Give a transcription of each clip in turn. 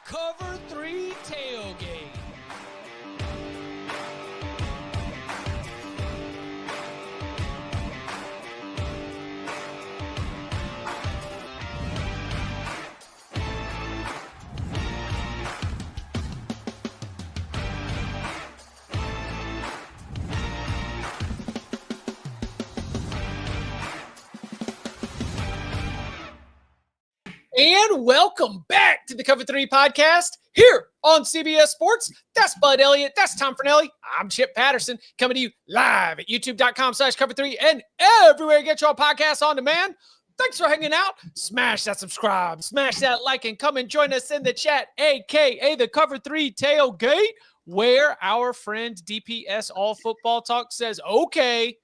Cover 3 Tailgate. And welcome back to the Cover 3 podcast here on CBS Sports. That's Bud Elliott. That's Tom Fornelli. I'm Chip Patterson coming to you live at youtube.com/cover3 and everywhere you get your podcasts on demand. Thanks for hanging out. Smash that subscribe, smash that like, and come and join us in the chat, a.k.a. the Cover 3 Tailgate, where our friend DPS All Football Talk says, okay,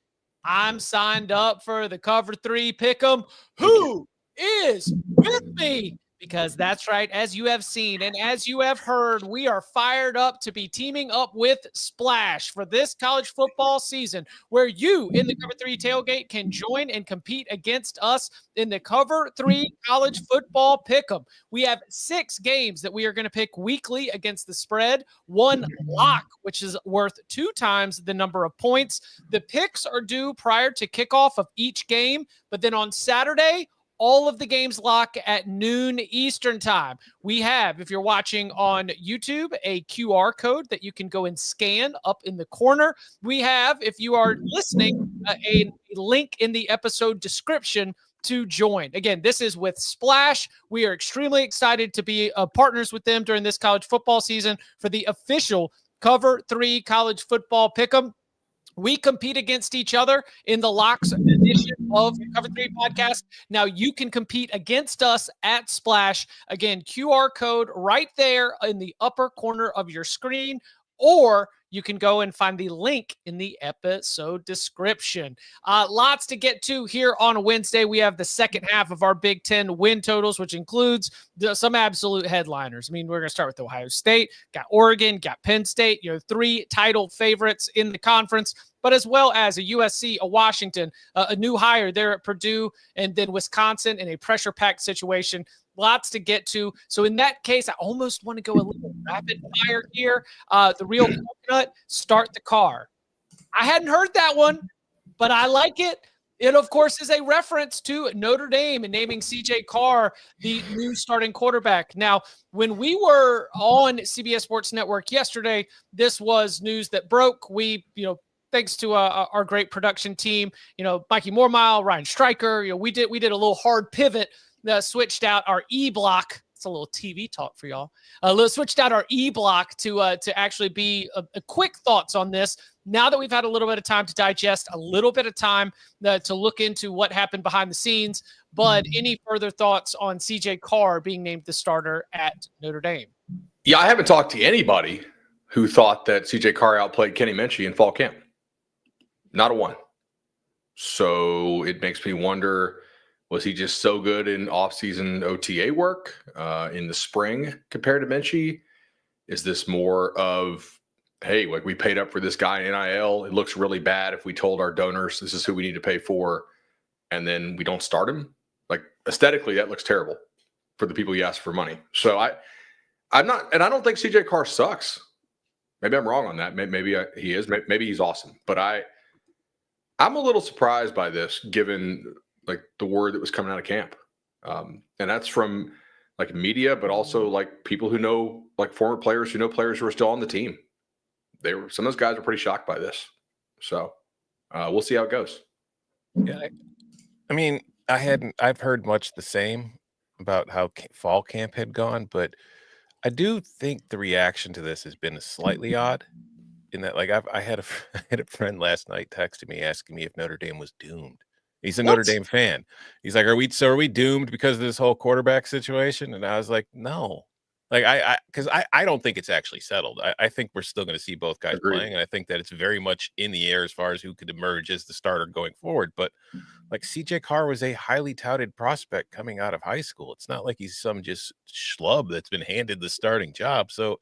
I'm signed up for the Cover 3 Pick'em. Who is with me? Because that's right, as you have seen and as you have heard, we are fired up to be teaming up with Splash for this college football season, where you in the Cover 3 Tailgate can join and compete against us in the Cover 3 College Football Pick'em. We have 6 games that we are going to pick weekly against the spread, 1 lock, which is worth 2 times the number of points. The picks are due prior to kickoff of each game, but then on Saturday, all of the games lock at noon Eastern time. We have, if you're watching on YouTube, a QR code that you can go and scan up in the corner. We have, if you are listening, a link in the episode description to join. Again, this is with Splash. We are extremely excited to be partners with them during this college football season for the official Cover 3 College Football Pick'em. We compete against each other in the Locks edition of the Cover 3 podcast. Now you can compete against us at Splash. Again, QR code right there in the upper corner of your screen, or you can go and find the link in the episode description. Lots to get to here on a Wednesday. We have the second half of our Big Ten win totals, which includes some absolute headliners. I mean, we're going to start with Ohio State, got Oregon, got Penn State, 3 title favorites in the conference, but as well as a USC, a Washington, a new hire there at Purdue, and then Wisconsin in a pressure-packed situation. Lots to get to. So in that case, I almost want to go a little rapid fire here. The real coconut, start the car. I hadn't heard that one, but I like it. It, of course, is a reference to Notre Dame and naming CJ Carr the new starting quarterback. Now, when we were on CBS Sports Network yesterday, this was news that broke. We, thanks to our great production team, Mikey Mormile, Ryan Stryker, we did a little hard pivot. Switched out our E-block. It's a little TV talk for y'all. Switched out our E-block to actually be a quick thoughts on this. Now that we've had a little bit of time to digest, a little bit of time to look into what happened behind the scenes. But any further thoughts on CJ Carr being named the starter at Notre Dame? Yeah, I haven't talked to anybody who thought that CJ Carr outplayed Kenny Minchey in fall camp. Not a one. So it makes me wonder, was he just so good in off-season OTA work in the spring compared to Minchey? Is this more of, hey, like we paid up for this guy in NIL. It looks really bad if we told our donors this is who we need to pay for, and then we don't start him? Like aesthetically, that looks terrible for the people you ask for money. So I'm not, and I don't think CJ Carr sucks. Maybe I'm wrong on that. Maybe he is. Maybe he's awesome. But I'm a little surprised by this, given like the word that was coming out of camp. And that's from like media, but also like people who know, like former players who know players who are still on the team. Some of those guys were pretty shocked by this. So we'll see how it goes. Yeah. I mean, I've heard much the same about how fall camp had gone, but I do think the reaction to this has been slightly odd in that, like I had a friend last night texting me asking me if Notre Dame was doomed. He's a Notre Dame fan. He's like, are we doomed because of this whole quarterback situation? And I was like, no. Like because I don't think it's actually settled. I think we're still going to see both guys playing, and I think that it's very much in the air as far as who could emerge as the starter going forward. But like CJ Carr was a highly touted prospect coming out of high school. It's not like he's some just schlub that's been handed the starting job. So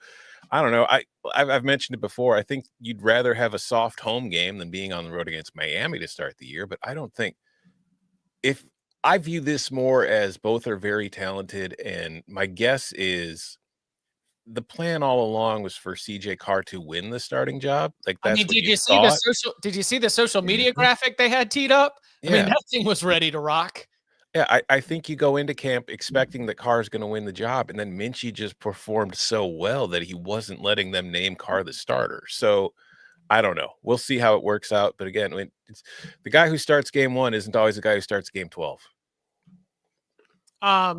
I don't know. I've mentioned it before. I think you'd rather have a soft home game than being on the road against Miami to start the year. But I don't think, if I view this more as both are very talented, and my guess is the plan all along was for CJ Carr to win the starting job. Like that's what did you see thought. did you see the social media graphic they had teed up? Yeah. I mean, that thing was ready to rock. Yeah, I think you go into camp expecting that Carr is going to win the job, and then Minchie just performed so well that he wasn't letting them name Carr the starter. So I don't know. We'll see how it works out. But again, it's the guy who starts game 1 isn't always the guy who starts game 12.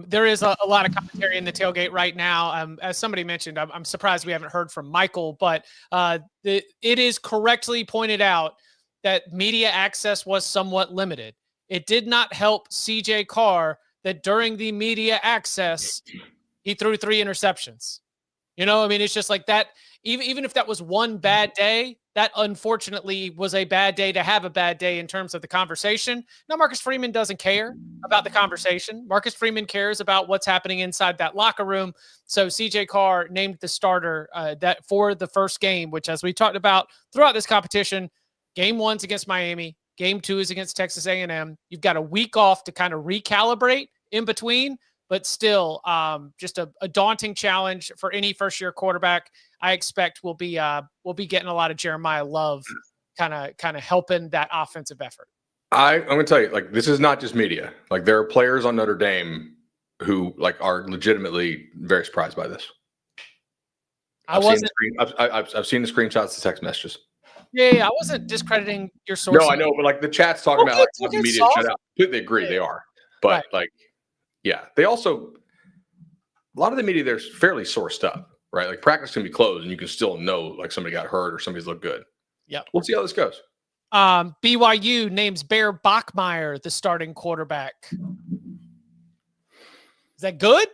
There is a lot of commentary in the tailgate right now. As somebody mentioned, I'm surprised we haven't heard from Michael, but it is correctly pointed out that media access was somewhat limited. It did not help CJ Carr that during the media access, he threw 3 interceptions. You know, I mean, it's just like that. Even if that was one bad day, that unfortunately was a bad day to have a bad day in terms of the conversation. Now, Marcus Freeman doesn't care about the conversation. Marcus Freeman cares about what's happening inside that locker room. So CJ Carr named the starter that for the first game, which, as we talked about throughout this competition, game 1's against Miami, game 2 is against Texas A&M. You've got a week off to kind of recalibrate in between, but still just a daunting challenge for any first-year quarterback. I expect we'll be getting a lot of Jeremiah Love kind of helping that offensive effort. I'm going to tell you, like, this is not just media. Like, there are players on Notre Dame who like are legitimately very surprised by this. I've seen the screenshots, the text messages. Yeah, I wasn't discrediting your sources. No, I know, but like the chat's talking about like the media shut out. Completely agree, they are. But like, yeah, they also a lot of the media there's fairly sourced up, right? Like practice can be closed, and you can still know like somebody got hurt or somebody's looked good. Yeah, we'll see how this goes. BYU names Bear Bachmeier the starting quarterback. Is that good?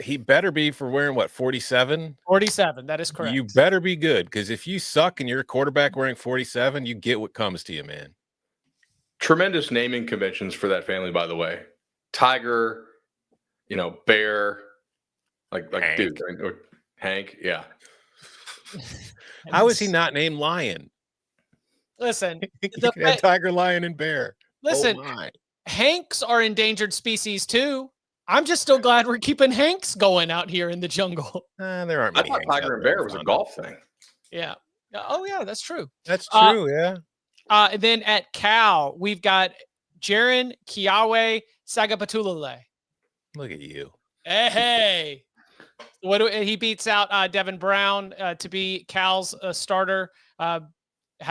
He better be for wearing what, 47? 47, that is correct. You better be good, because if you suck and you're a quarterback wearing 47, you get what comes to you, man. Tremendous naming conventions for that family, by the way. Tiger, Bear, like Hank. Dude, or Hank, yeah. How is he not named Lion? Listen, Tiger, Lion, and Bear. Listen, Hanks are endangered species too. I'm just still glad we're keeping Hanks going out here in the jungle. There aren't many. I thought Tiger and Bear was a golf thing. Yeah. Oh, yeah, that's true. That's true, yeah. And then at Cal, we've got Jaron Kiawe Sagapatulale. Look at you. Hey. He beats out Devin Brown to be Cal's starter. How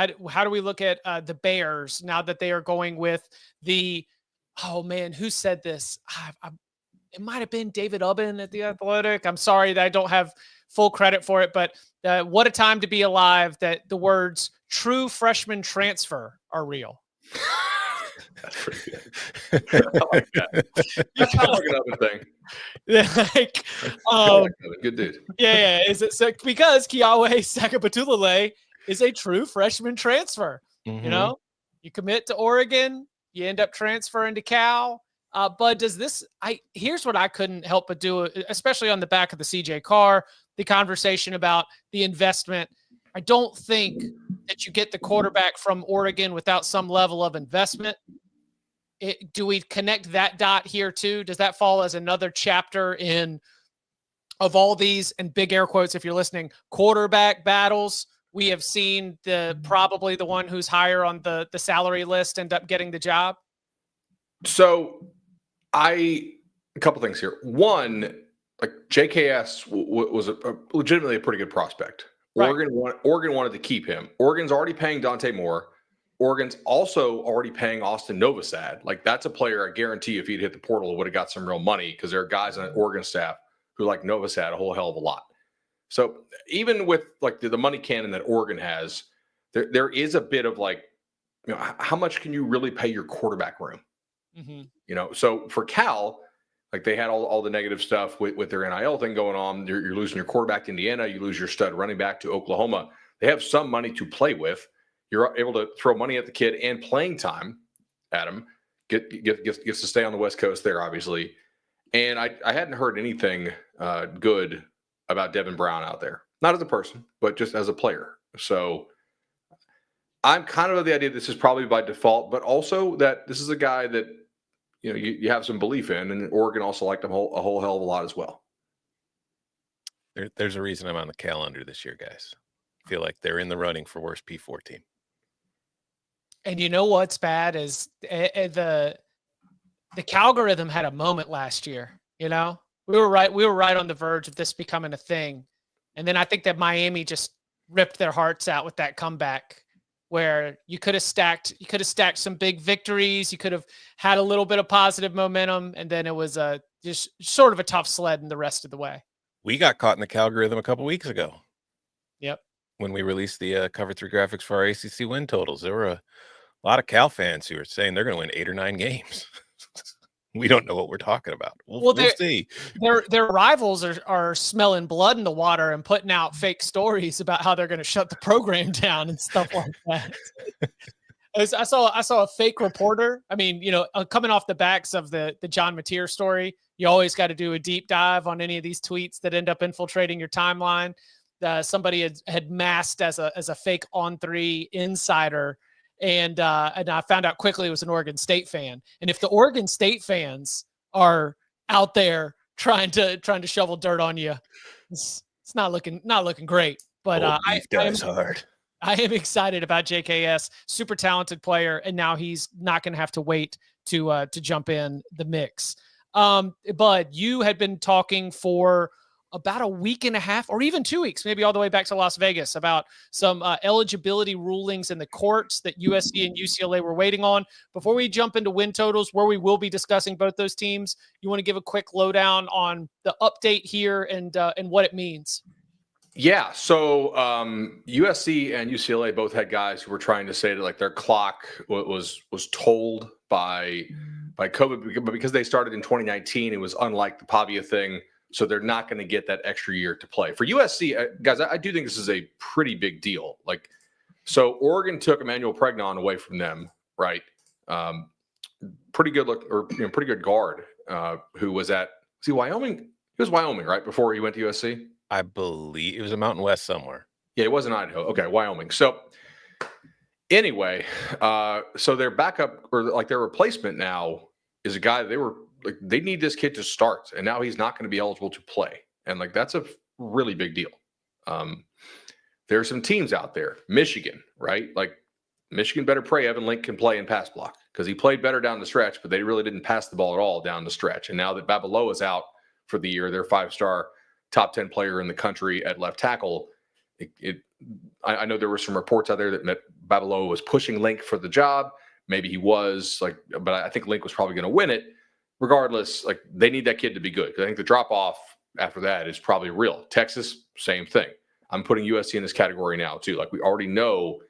do we look at the Bears now that they are going with the – oh, man, who said this? It might have been David Ubben at The Athletic. I'm sorry that I don't have full credit for it, but what a time to be alive that the words true freshman transfer are real. That's pretty good. I like that. That's kind of like another thing. Good dude. Yeah. Is it so? Because Kiawe Sagapatulale is a true freshman transfer. Mm-hmm. You commit to Oregon, you end up transferring to Cal. Bud, here's what I couldn't help but do, especially on the back of the CJ Carr, the conversation about the investment. I don't think that you get the quarterback from Oregon without some level of investment. Do we connect that dot here too? Does that fall as another chapter of all these, and big air quotes if you're listening, quarterback battles? We have seen probably the one who's higher on the salary list end up getting the job. So a couple things here. One, like JKS was legitimately a pretty good prospect. Right. Oregon wanted to keep him. Oregon's already paying Dante Moore. Oregon's also already paying Austin Novosad. Like, that's a player I guarantee if he'd hit the portal, would have got some real money, because there are guys on the Oregon staff who like Novosad a whole hell of a lot. So even with like the money cannon that Oregon has, there is a bit of like, how much can you really pay your quarterback room? Mm-hmm. So for Cal, like they had all the negative stuff with their NIL thing going on. You're losing your quarterback to Indiana. You lose your stud running back to Oklahoma. They have some money to play with. You're able to throw money at the kid and playing time at him. Gets to stay on the West Coast there, obviously. And I hadn't heard anything good about Devin Brown out there. Not as a person, but just as a player. So I'm kind of the idea this is probably by default, but also that this is a guy that you have some belief in, and Oregon also liked him a whole hell of a lot as well. There's a reason I'm on the calendar this year, guys. I feel like they're in the running for worst P4 team. And you know what's bad is the Calgorithm had a moment last year. You know, we were right on the verge of this becoming a thing, and then I think that Miami just ripped their hearts out with that comeback, where you could have stacked some big victories, you could have had a little bit of positive momentum, and then it was just sort of a tough sled in the rest of the way. We got caught in the Calgorithm a couple weeks ago. Yep. When we released the Cover 3 graphics for our ACC win totals, there were a lot of Cal fans who were saying they're going to win 8 or 9 games. We don't know what we're talking about. We'll see. Their rivals are smelling blood in the water and putting out fake stories about how they're going to shut the program down and stuff like that. I saw a fake reporter. I mean, you know, coming off the backs of the John Mateer story, you always got to do a deep dive on any of these tweets that end up infiltrating your timeline. Somebody had masked as a fake On3 insider. And I found out quickly it was an Oregon State fan. And if the Oregon State fans are out there trying to shovel dirt on you, it's not looking great. But I am excited about JKS, super talented player, and now he's not going to have to wait to jump in the mix. Bud, you had been talking for about a week and a half or even 2 weeks, maybe all the way back to Las Vegas, about some eligibility rulings in the courts that USC and UCLA were waiting on. Before we jump into win totals, where we will be discussing both those teams, you want to give a quick lowdown on the update here and what it means? Yeah. So USC and UCLA both had guys who were trying to say that like their clock was told by COVID, but because they started in 2019, it was unlike the Pavia thing. So they're not going to get that extra year to play. For USC, guys, I do think this is a pretty big deal. Like, so Oregon took Emmanuel Pregnon away from them, right? Pretty good look, or pretty good guard who was at Wyoming. He was Wyoming, right, before he went to USC. I believe it was a Mountain West somewhere. Yeah, it wasn't Idaho. Okay, Wyoming. So anyway, so their backup or like their replacement now is a guy they need this kid to start, and now he's not going to be eligible to play. And like, that's a really big deal. There are some teams out there, Michigan, right? Like Michigan better pray Evan Link can play in pass block, because he played better down the stretch, but they really didn't pass the ball at all down the stretch. And now that Babaloa is out for the year, their 5-star top 10 player in the country at left tackle, I know there were some reports out there that Babaloa was pushing Link for the job. Maybe he was, but I think Link was probably going to win it. Regardless, like, they need that kid to be good. I think the drop off after that is probably real. Texas, same thing. I'm putting USC in this category now too. Like, we already know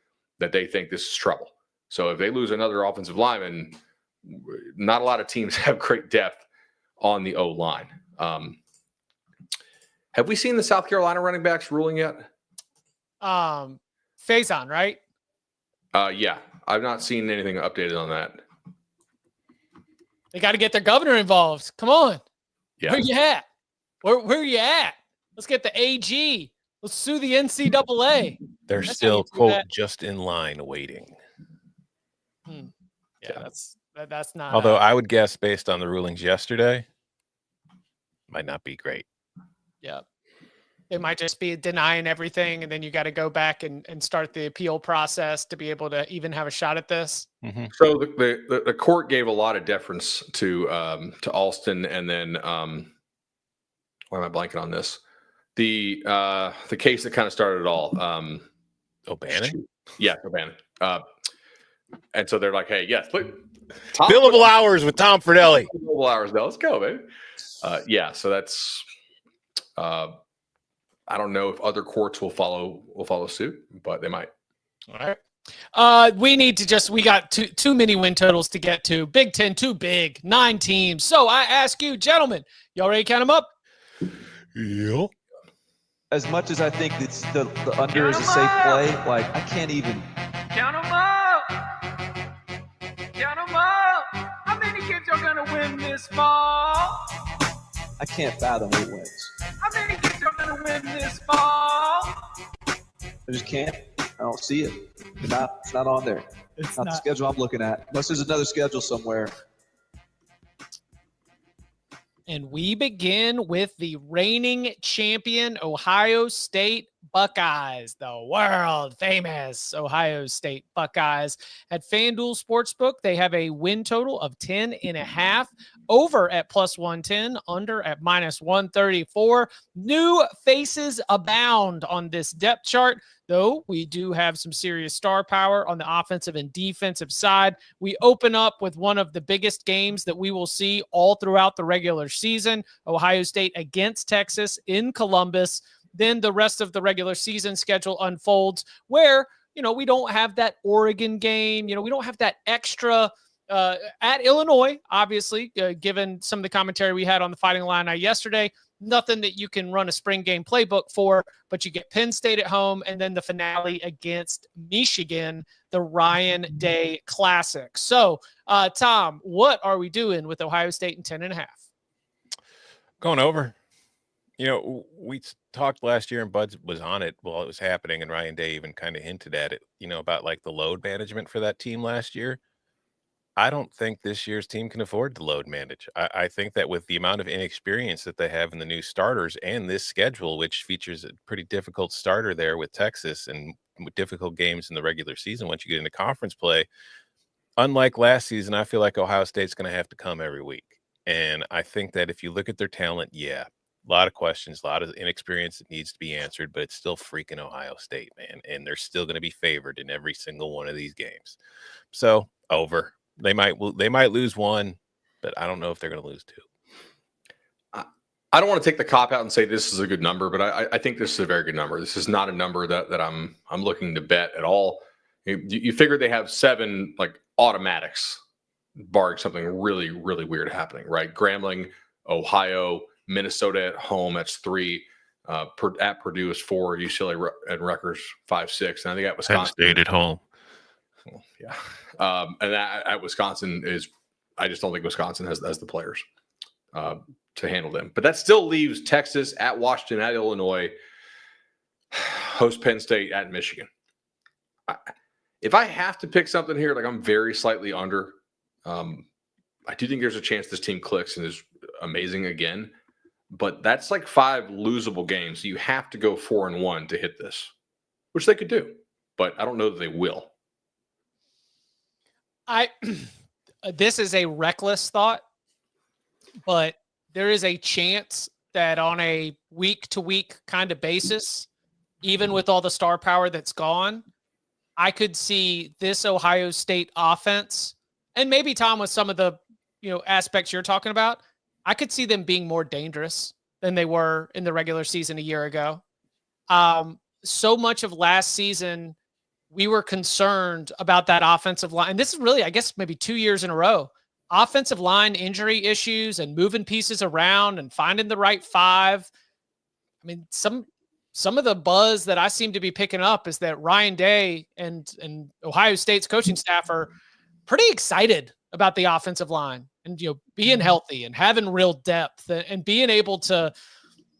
that they think this is trouble. So if they lose another offensive lineman, not a lot of teams have great depth on the O line. Have we seen the South Carolina running backs ruling yet? Faison, right? Yeah, I've not seen anything updated on that. They got to get their governor involved. Come on. Yeah. Where you at? Where you at? Let's get the AG. Let's sue the NCAA. They're still, quote, just in line waiting. Yeah, that's not. Although I would guess, based on the rulings yesterday, might not be great. Yeah. It might just be denying everything, and then you got to go back and start the appeal process to be able to even have a shot at this. Mm-hmm. So the court gave a lot of deference to Alston, and then why am I blanking on this? The case that kind of started it all. O'Bannon? Yeah, O'Bannon. And so they're like, hey, yes, look, billable hours with Tom Fornelli. Billable hours now. Let's go, baby. Yeah, so that's I don't know if other courts will follow suit, but they might. All right. We got too many win totals to get to. Big Ten, too big, 9 teams. So I ask you, gentlemen, y'all ready to count them up? Yep. As much as I think it's the under is a safe play, like, I can't even. Count them up. Count them up. How many kids are going to win this fall? I can't fathom 8 wins. How many kids are going to win this fall? I just can't. I don't see it. It's not on there. It's not the schedule I'm looking at. Unless there's another schedule somewhere. And we begin with the reigning champion, Ohio State Buckeyes, the world famous Ohio State Buckeyes. At FanDuel Sportsbook, they have a win total of 10.5, over at +110, under at -134. New faces abound on this depth chart, though we do have some serious star power on the offensive and defensive side. We open up with one of the biggest games that we will see all throughout the regular season, Ohio State against Texas in Columbus. Then the rest of the regular season schedule unfolds where, we don't have that Oregon game. We don't have that extra at Illinois, obviously, given some of the commentary we had on the Fighting Illini yesterday. Nothing that you can run a spring game playbook for, but you get Penn State at home and then the finale against Michigan, the Ryan Day Classic. So, Tom, what are we doing with Ohio State in 10.5? Going over. We talked last year and Bud was on it while it was happening, and Ryan Day even kind of hinted at it, about like the load management for that team last year. I don't think this year's team can afford to load manage. I think that with the amount of inexperience that they have in the new starters and this schedule, which features a pretty difficult starter there with Texas and with difficult games in the regular season once you get into conference play, unlike last season, I feel like Ohio State's going to have to come every week. And I think that if you look at their talent, a lot of questions, a lot of inexperience that needs to be answered, but it's still freaking Ohio State, man. And they're still going to be favored in every single one of these games. So over. They might lose one, but I don't know if they're going to lose two. I don't want to take the cop out and say this is a good number, but I think this is a very good number. This is not a number that I'm looking to bet at all. You figure they have 7 like automatics, barring something really, really weird happening, right? Grambling, Ohio, Minnesota at home, that's 3. At Purdue is 4. UCLA and Rutgers 5, 6. And I think at Wisconsin, Penn State at home. Well, yeah. And at Wisconsin I just don't think Wisconsin has the players to handle them. But that still leaves Texas, at Washington, at Illinois, host Penn State, at Michigan. If I have to pick something here, like I'm very slightly under. I do think there's a chance this team clicks and is amazing again. But that's like 5 losable games. You have to go 4-1 to hit this, which they could do. But I don't know that they will. This is a reckless thought, but there is a chance that on a week-to-week kind of basis, even with all the star power that's gone, I could see this Ohio State offense, and maybe Tom with some of the aspects you're talking about, I could see them being more dangerous than they were in the regular season a year ago. So much of last season, we were concerned about that offensive line. And this is really, I guess, maybe 2 years in a row. Offensive line injury issues and moving pieces around and finding the right 5. I mean, some of the buzz that I seem to be picking up is that Ryan Day and Ohio State's coaching staff are pretty excited about the offensive line and being healthy and having real depth and being able to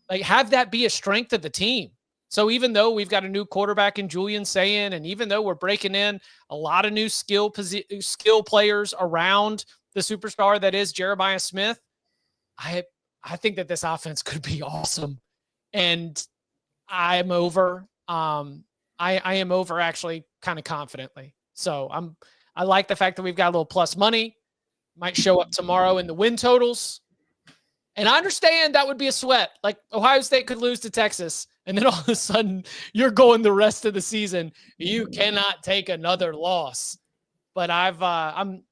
like have that be a strength of the team. So even though we've got a new quarterback in Julian Sayin, and even though we're breaking in a lot of new skill players around the superstar that is Jeremiah Smith, I think that this offense could be awesome. And I'm over. I am over actually kind of confidently. So I like the fact that we've got a little plus money. Might show up tomorrow in the win totals. And I understand that would be a sweat. Like Ohio State could lose to Texas, and then all of a sudden you're going the rest of the season. You cannot take another loss. But I'm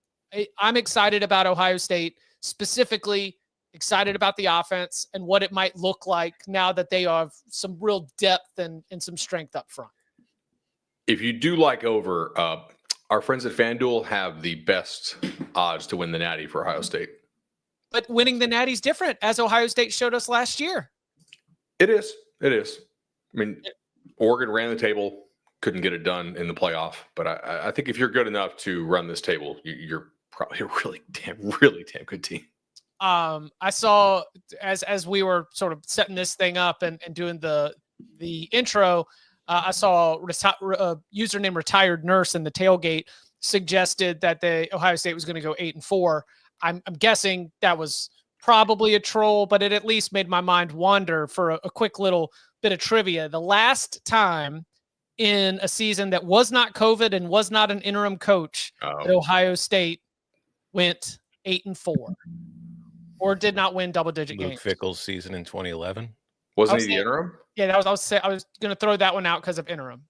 excited about Ohio State, specifically excited about the offense and what it might look like now that they have some real depth and some strength up front. If you do like over, our friends at FanDuel have the best odds to win the Natty for Ohio State. But winning the Natty's different, as Ohio State showed us last year. It is. I mean, Oregon ran the table, couldn't get it done in the playoff. But I think if you're good enough to run this table, you're probably a really damn good team. I saw as we were sort of setting this thing up and doing the intro, I saw username Retired Nurse in the tailgate suggested that the Ohio State was going to go 8-4. I'm guessing that was probably a troll, but it at least made my mind wander for a quick little bit of trivia. The last time in a season that was not COVID and was not an interim coach that Ohio State went 8-4 or did not win double-digit games. Luke Fickell's season in 2011. Wasn't he the interim? Yeah, I was going to throw that one out because of interim.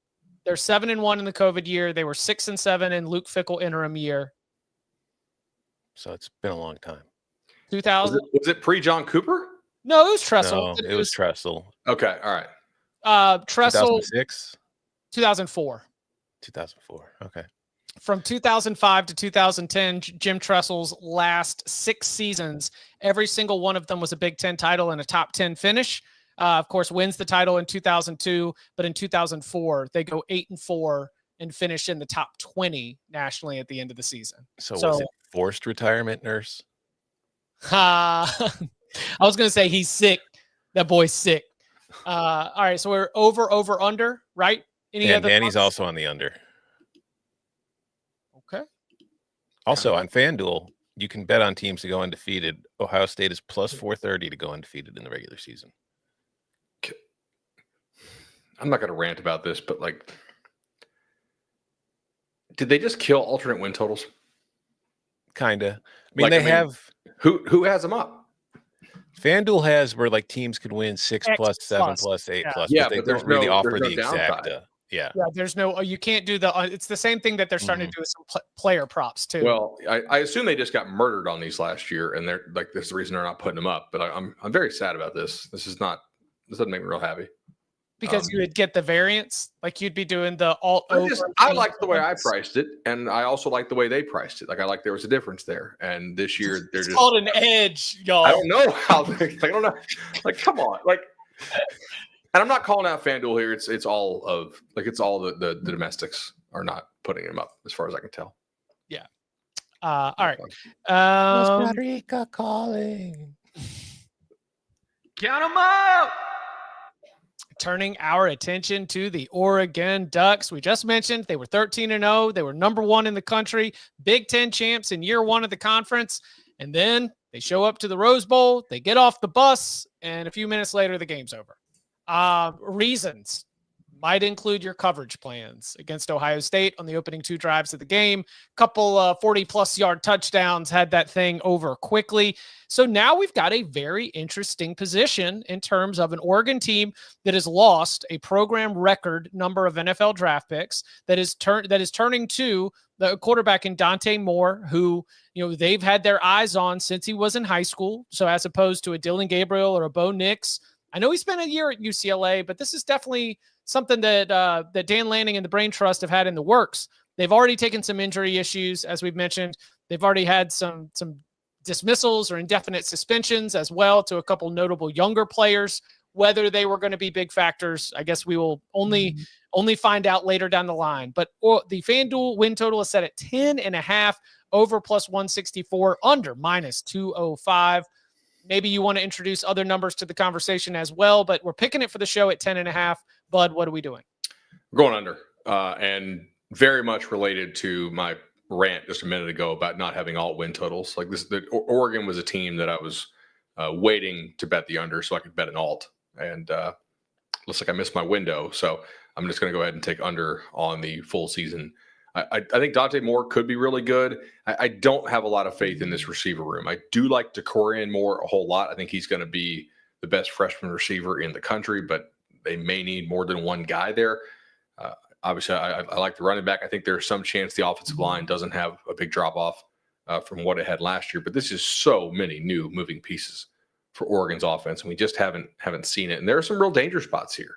They're 7-1 in the COVID year. They were 6-7 in Luke Fickell interim year. So it's been a long time. 2000. Was it pre-John Cooper? No, it was Tressel. No, it was Tressel. Okay, all right. Tressel. 2006? 2004. 2004. Okay. From 2005 to 2010, Jim Tressel's last 6 seasons, every single one of them was a Big Ten title and a top 10 finish. Of course, wins the title in 2002, but in 2004, they go 8-4 and finish in the top 20 nationally at the end of the season. So was it forced retirement, Nurse? I was going to say he's sick. That boy's sick. All right, so we're over, under, right? And Danny's also on the under. Okay. Also on FanDuel, you can bet on teams to go undefeated. Ohio State is plus 430 to go undefeated in the regular season. I'm not going to rant about this, but did they just kill alternate win totals? Kinda. I mean, have who has them up? FanDuel has where teams could win 6 plus, 7 plus, 8 plus. Yeah, but they don't really offer the exact. Yeah, there's no. You can't do the. It's the same thing that they're starting to do with some player props too. Well, I assume they just got murdered on these last year, and they're this is the reason they're not putting them up. But I'm very sad about this. This doesn't make me real happy. Because you would get the variance, you'd be doing the alt over. I like the way I priced it, and I also like the way they priced it. I like there was a difference there. And this year they're just called an edge, y'all. I don't know how. I don't know. Come on, and I'm not calling out FanDuel here. It's all the domestics are not putting them up, as far as I can tell. Yeah. All right. Costa Rica calling. Count them out. Turning our attention to the Oregon Ducks. We just mentioned they were 13-0. They were number 1 in the country, Big Ten champs in year 1 of the conference. And then they show up to the Rose Bowl. They get off the bus, and a few minutes later, the game's over. Reasons might include your coverage plans against Ohio State on the opening 2 drives of the game. Couple 40-plus yard touchdowns, had that thing over quickly. So now we've got a very interesting position in terms of an Oregon team that has lost a program record number of NFL draft picks, that is turning to the quarterback in Dante Moore, who they've had their eyes on since he was in high school. So as opposed to a Dylan Gabriel or a Bo Nix, I know he spent a year at UCLA, but this is definitely something that that Dan Lanning and the Brain Trust have had in the works. They've already taken some injury issues, as we've mentioned. They've already had some dismissals or indefinite suspensions as well to a couple notable younger players. Whether they were going to be big factors, I guess we will only find out later down the line. But the FanDuel win total is set at 10.5, over plus 164, under minus 205. Maybe you want to introduce other numbers to the conversation as well, but we're picking it for the show at 10.5. Bud, what are we doing? We're going under, and very much related to my rant just a minute ago about not having alt win totals. Oregon was a team that I was waiting to bet the under so I could bet an alt, and looks like I missed my window. So I'm just going to go ahead and take under on the full season. I think Dante Moore could be really good. I don't have a lot of faith in this receiver room. I do like Decorian Moore a whole lot. I think he's going to be the best freshman receiver in the country, but they may need more than one guy there. Obviously, I like the running back. I think there's some chance the offensive line doesn't have a big drop-off from what it had last year. But this is so many new moving pieces for Oregon's offense, and we just haven't seen it. And there are some real danger spots here.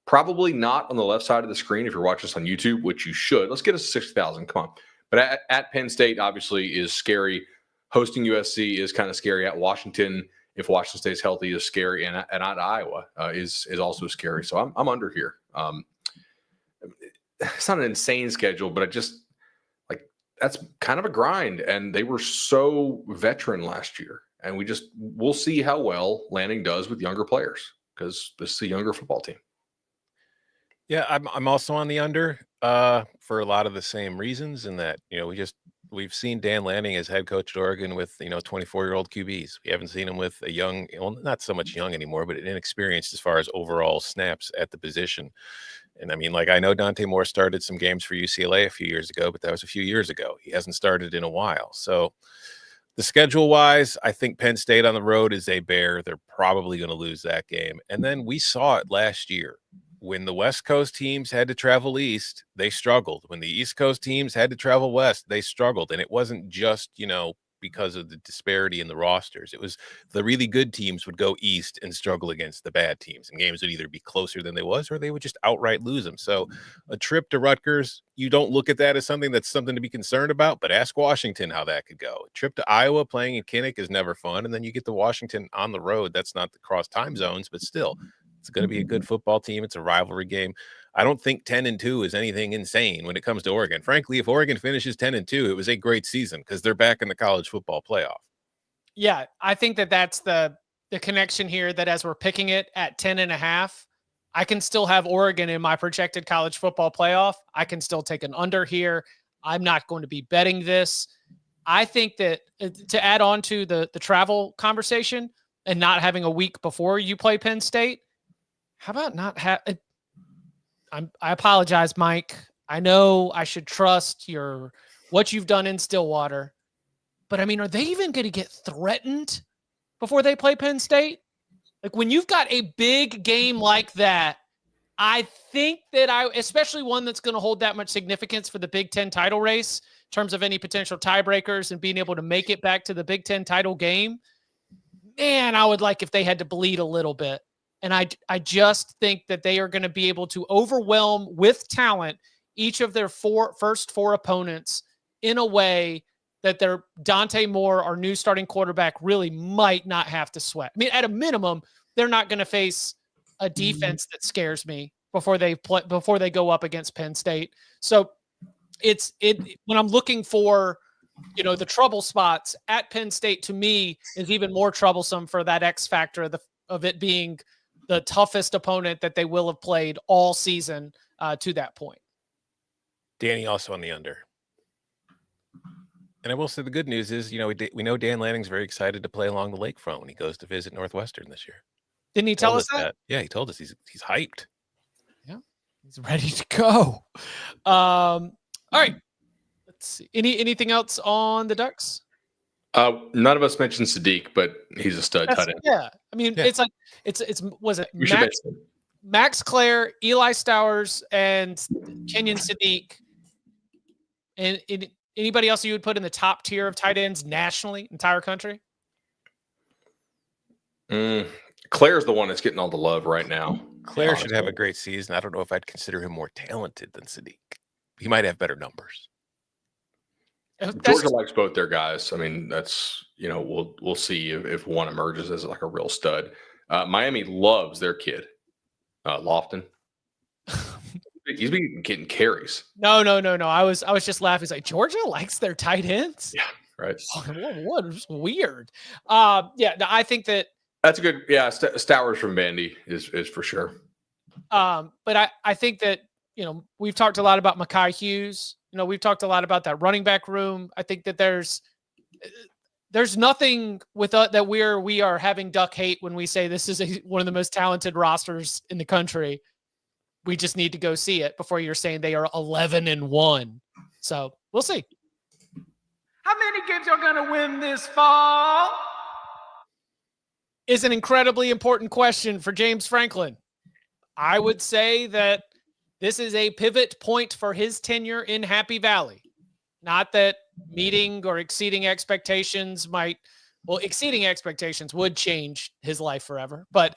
Probably not on the left side of the screen if you're watching this on YouTube, which you should. Let's get us 6,000. Come on. But at Penn State, obviously, is scary. Hosting USC is kind of scary. At Washington, if Washington stays healthy, is scary. And at Iowa is also scary. So I'm under here. It's not an insane schedule, but that's kind of a grind. And they were so veteran last year. And we'll see how well Lanning does with younger players, because this is a younger football team. Yeah, I'm also on the under for a lot of the same reasons, in that we've seen Dan Lanning as head coach at Oregon with 24-year-old QBs. We haven't seen him with a young, well, not so much young anymore, but inexperienced as far as overall snaps at the position. And I mean, like, I know Dante Moore started some games for UCLA a few years ago, but that was a few years ago. He hasn't started in a while. So the schedule wise, I think Penn State on the road is a bear. They're probably going to lose that game. And then we saw it last year. When the West Coast teams had to travel east, they struggled. When the East Coast teams had to travel west, they struggled. And it wasn't just, because of the disparity in the rosters. It was the really good teams would go east and struggle against the bad teams, and games would either be closer than they was, or they would just outright lose them. So a trip to Rutgers, you don't look at that as something to be concerned about, but ask Washington how that could go. A trip to Iowa playing in Kinnick is never fun. And then you get to Washington on the road. That's not the cross time zones, but still, it's going to be a good football team. It's a rivalry game. I don't think 10-2 is anything insane when it comes to Oregon. Frankly, if Oregon finishes 10-2, it was a great season because they're back in the college football playoff. Yeah, I think that's the connection here, that as we're picking it at 10.5, I can still have Oregon in my projected college football playoff. I can still take an under here. I'm not going to be betting this. I think that to add on to the travel conversation and not having a week before you play Penn State, how about not have I apologize, Mike. I know I should trust what you've done in Stillwater, but I mean, are they even going to get threatened before they play Penn State? Like, when you've got a big game like that, I think that especially one that's going to hold that much significance for the Big Ten title race in terms of any potential tiebreakers and being able to make it back to the Big Ten title game, man, I would like if they had to bleed a little bit. And I just think that they are going to be able to overwhelm with talent each of their first four opponents in a way that their Dante Moore, our new starting quarterback, really might not have to sweat. I mean, at a minimum, they're not going to face a defense that scares me before they go up against Penn State. So when I'm looking for, the trouble spots at Penn State, to me, is even more troublesome for that X factor of it being the toughest opponent that they will have played all season to that point. Danny also on the under. And I will say the good news is, we know Dan Lanning's very excited to play along the lakefront when he goes to visit Northwestern this year. Didn't he tell us that? Yeah, he told us he's hyped. Yeah, he's ready to go. All right. Let's see. Anything else on the Ducks? None of us mentioned Sadiq, but he's a stud tight end. Yeah. I mean, it's like, was it We Max Clare, Eli Stowers, and Kenyon Sadiq? And anybody else you would put in the top tier of tight ends nationally, entire country? Claire's the one that's getting all the love right now. Claire should have a great season. I don't know if I'd consider him more talented than Sadiq. He might have better numbers. Georgia likes both their guys. I mean, that's, we'll see if one emerges as like a real stud. Miami loves their kid, Lofton. He's been getting carries. No. I was just laughing. It's like, Georgia likes their tight ends. Yeah, right. What is weird. I think that's a good. Yeah, Stowers from Vandy is for sure. But I think that we've talked a lot about Mekhi Hughes. We've talked a lot about that running back room. I think that there's nothing with that we are having duck hate when we say this is one of the most talented rosters in the country. We just need to go see it before you're saying they are 11-1. So we'll see. How many games are going to win this fall? Is an incredibly important question for James Franklin. I would say that this is a pivot point for his tenure in Happy Valley. Not that meeting or exceeding expectations exceeding expectations would change his life forever. But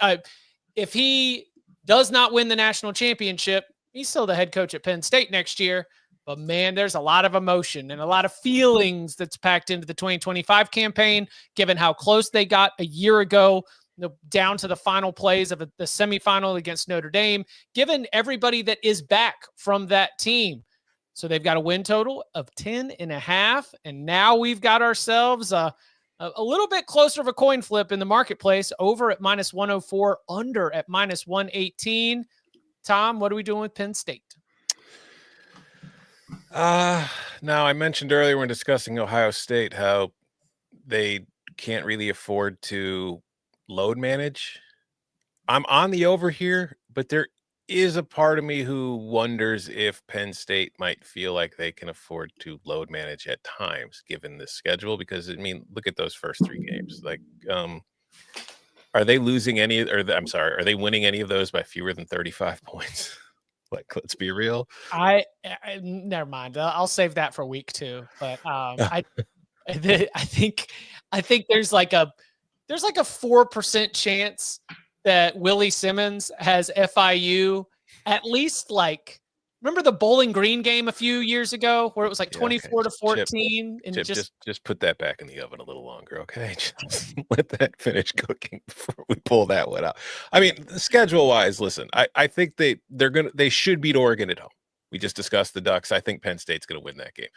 if he does not win the national championship, he's still the head coach at Penn State next year. But man, there's a lot of emotion and a lot of feelings that's packed into the 2025 campaign, given how close they got a year ago, down to the final plays of the semifinal against Notre Dame, given everybody that is back from that team. So they've got a win total of 10.5. And now we've got ourselves a little bit closer of a coin flip in the marketplace, over at -104, under at -118. Tom, what are we doing with Penn State? Now, I mentioned earlier when discussing Ohio State how they can't really afford to load manage. I'm on the over here, but there is a part of me who wonders if Penn State might feel like they can afford to load manage at times, given the schedule. Because I mean, look at those first 3 games. Like, are they losing any? I'm sorry, are they winning any of those by fewer than 35 points? Like, let's be real. I never mind. I'll save that for week 2. But I think there's like a 4% chance that Willie Simmons has FIU at least like, remember the Bowling Green game a few years ago where it was like 24-14 and just put that back in the oven a little longer, okay? Just let that finish cooking before we pull that one out. I mean, schedule wise, listen, I think they should beat Oregon at home. We just discussed the Ducks. I think Penn State's going to win that game.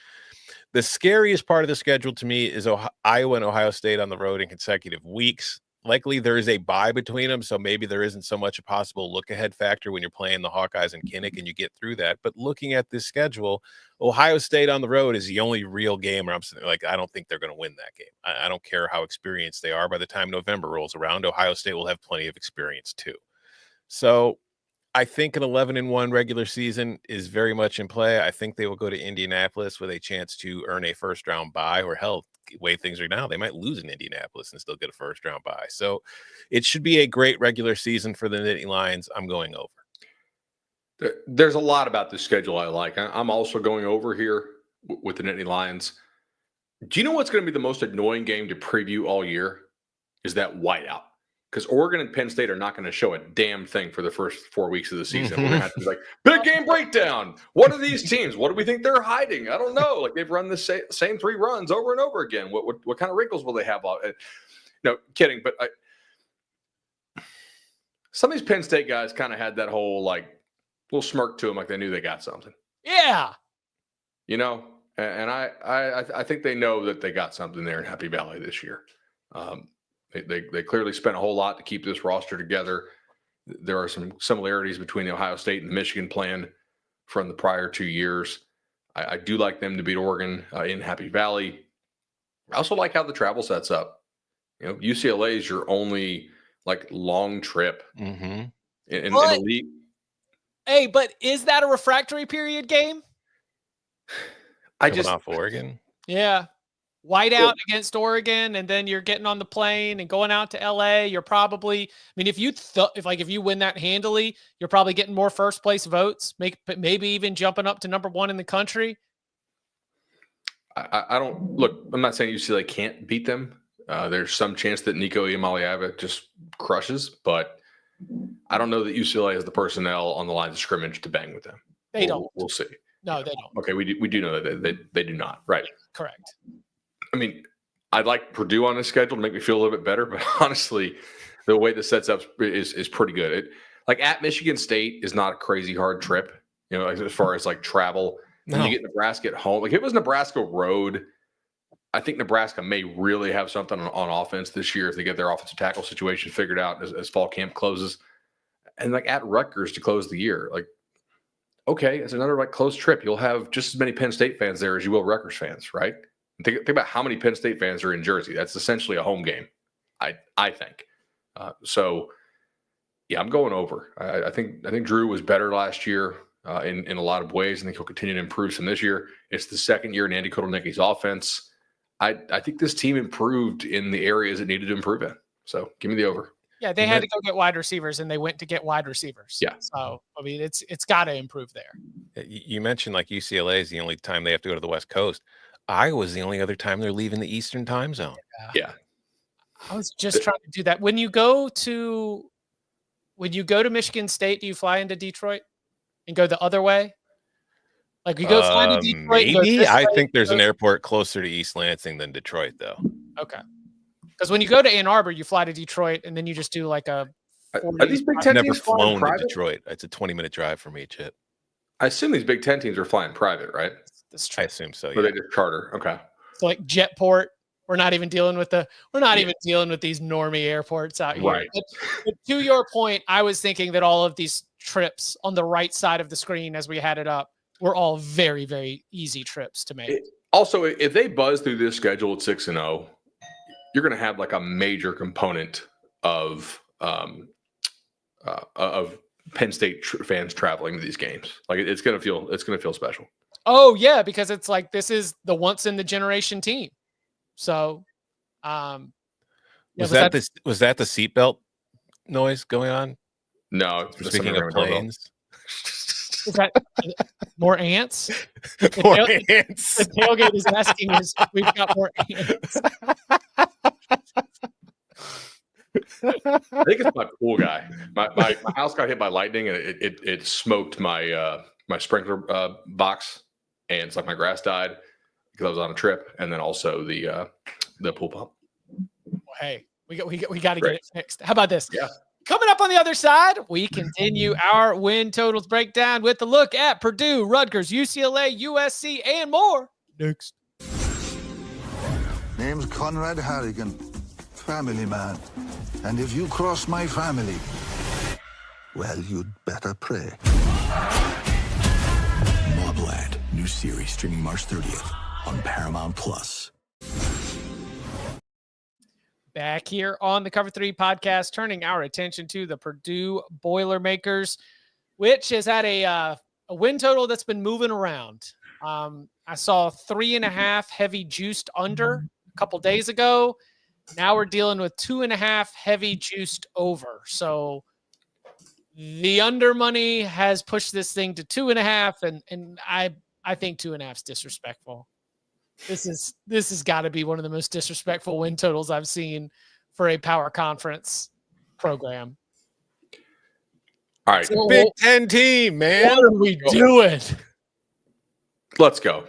The scariest part of the schedule to me is Iowa and Ohio State on the road in consecutive weeks. Likely there is a bye between them, so maybe there isn't so much a possible look-ahead factor when you're playing the Hawkeyes and Kinnick and you get through that. But looking at this schedule, Ohio State on the road is the only real game where I'm like, I don't think they're going to win that game. I don't care how experienced they are. By the time November rolls around, Ohio State will have plenty of experience too. So I think an 11-1 regular season is very much in play. I think they will go to Indianapolis with a chance to earn a first-round bye, or hell, the way things are now, they might lose in Indianapolis and still get a first-round bye. So it should be a great regular season for the Nittany Lions. I'm going over. There's a lot about this schedule I like. I'm also going over here with the Nittany Lions. Do you know what's going to be the most annoying game to preview all year? Is that whiteout. Because Oregon and Penn State are not going to show a damn thing for the first 4 weeks of the season. We're going to have to be like, big game breakdown. What are these teams? What do we think they're hiding? I don't know. Like, they've run the same 3 runs over and over again. What kind of wrinkles will they have? No, kidding. But some of these Penn State guys kind of had that whole, like, little smirk to them, like they knew they got something. Yeah. You know? And I think they know that they got something there in Happy Valley this year. They clearly spent a whole lot to keep this roster together. There are some similarities between the Ohio State and the Michigan plan from the prior 2 years. I do like them to beat Oregon in Happy Valley. I also like how the travel sets up. You know, UCLA is your only like long trip in the league. Hey, but is that a refractory period game? Coming off Oregon. Yeah. Whiteout against Oregon, and then you're getting on the plane and going out to LA. You're probably, I mean, if you win that handily, you're probably getting more first place votes, maybe even jumping up to number 1 in the country. I don't look. I'm not saying UCLA can't beat them. There's some chance that Nico Iamaleava just crushes, but I don't know that UCLA has the personnel on the lines of scrimmage to bang with them. They don't. We'll see. No, they don't. Okay, we do know that they do not. Right. Correct. I mean, I'd like Purdue on the schedule to make me feel a little bit better, but honestly, the way this sets up is pretty good. Like at Michigan State is not a crazy hard trip, you know, as far as like travel. No. You get Nebraska at home. Like if it was Nebraska road, I think Nebraska may really have something on offense this year if they get their offensive tackle situation figured out as fall camp closes. And like at Rutgers to close the year, like, okay, it's another like close trip. You'll have just as many Penn State fans there as you will Rutgers fans, right? Think about how many Penn State fans are in Jersey. That's essentially a home game, I think. So, yeah, I'm going over. I think Drew was better last year in a lot of ways. I think he'll continue to improve some this year. It's the second year in Andy Kotelnicki's offense. I think this team improved in the areas it needed to improve in. So, give me the over. Yeah, they had to go get wide receivers, and they went to get wide receivers. Yeah. So, I mean, it's got to improve there. You mentioned like UCLA is the only time they have to go to the West Coast. Iowa's the only other time they're leaving the Eastern time zone. Yeah. I was just trying to do that. When you go to Michigan State, do you fly into Detroit and go the other way? Like you go fly to Detroit. Maybe. I think there's an airport closer to East Lansing than Detroit, though. Okay. Because when you go to Ann Arbor, you fly to Detroit, and then you just do like a. Are these Big Ten teams flying private? To Detroit. It's a 20-minute drive for me, Chip. I assume these Big Ten teams are flying private, right? I assume so. Or they just charter. Okay. So like Jetport, we're not even dealing with these normie airports out here. Right. But to your point, I was thinking that all of these trips on the right side of the screen as we had it up were all very, very easy trips to make. Also, if they buzz through this schedule at 6-0, you're going to have like a major component of Penn State fans traveling to these games. Like it's going to feel special. Oh yeah, because it's like this is the once in the generation team. So, was that the seatbelt noise going on? No, speaking of planes. Is that more ants? More ants. The tailgate is asking us if we've got more ants. I think it's my pool guy. My house got hit by lightning and it smoked my my sprinkler box, and it's like my grass died because I was on a trip, and then also the pool pump. Hey, we got to get it fixed. How about this? Yeah. Coming up on the other side, we continue our win totals breakdown with a look at Purdue, Rutgers, UCLA, USC, and more. Next. Name's Conrad Harrigan, family man. And if you cross my family, well, you'd better pray. Mobland, new series streaming March 30th on Paramount Plus. Back here on the Cover 3 podcast, turning our attention to the Purdue Boilermakers, which has had a win total that's been moving around. I saw 3.5 heavy juiced under a couple days ago. Now we're dealing with 2.5 heavy juiced over. So the under money has pushed this thing to 2.5, and I think 2.5 is disrespectful. This has got to be one of the most disrespectful win totals I've seen for a power conference program. All right. So Big Ten team, man. What are we doing? Let's go.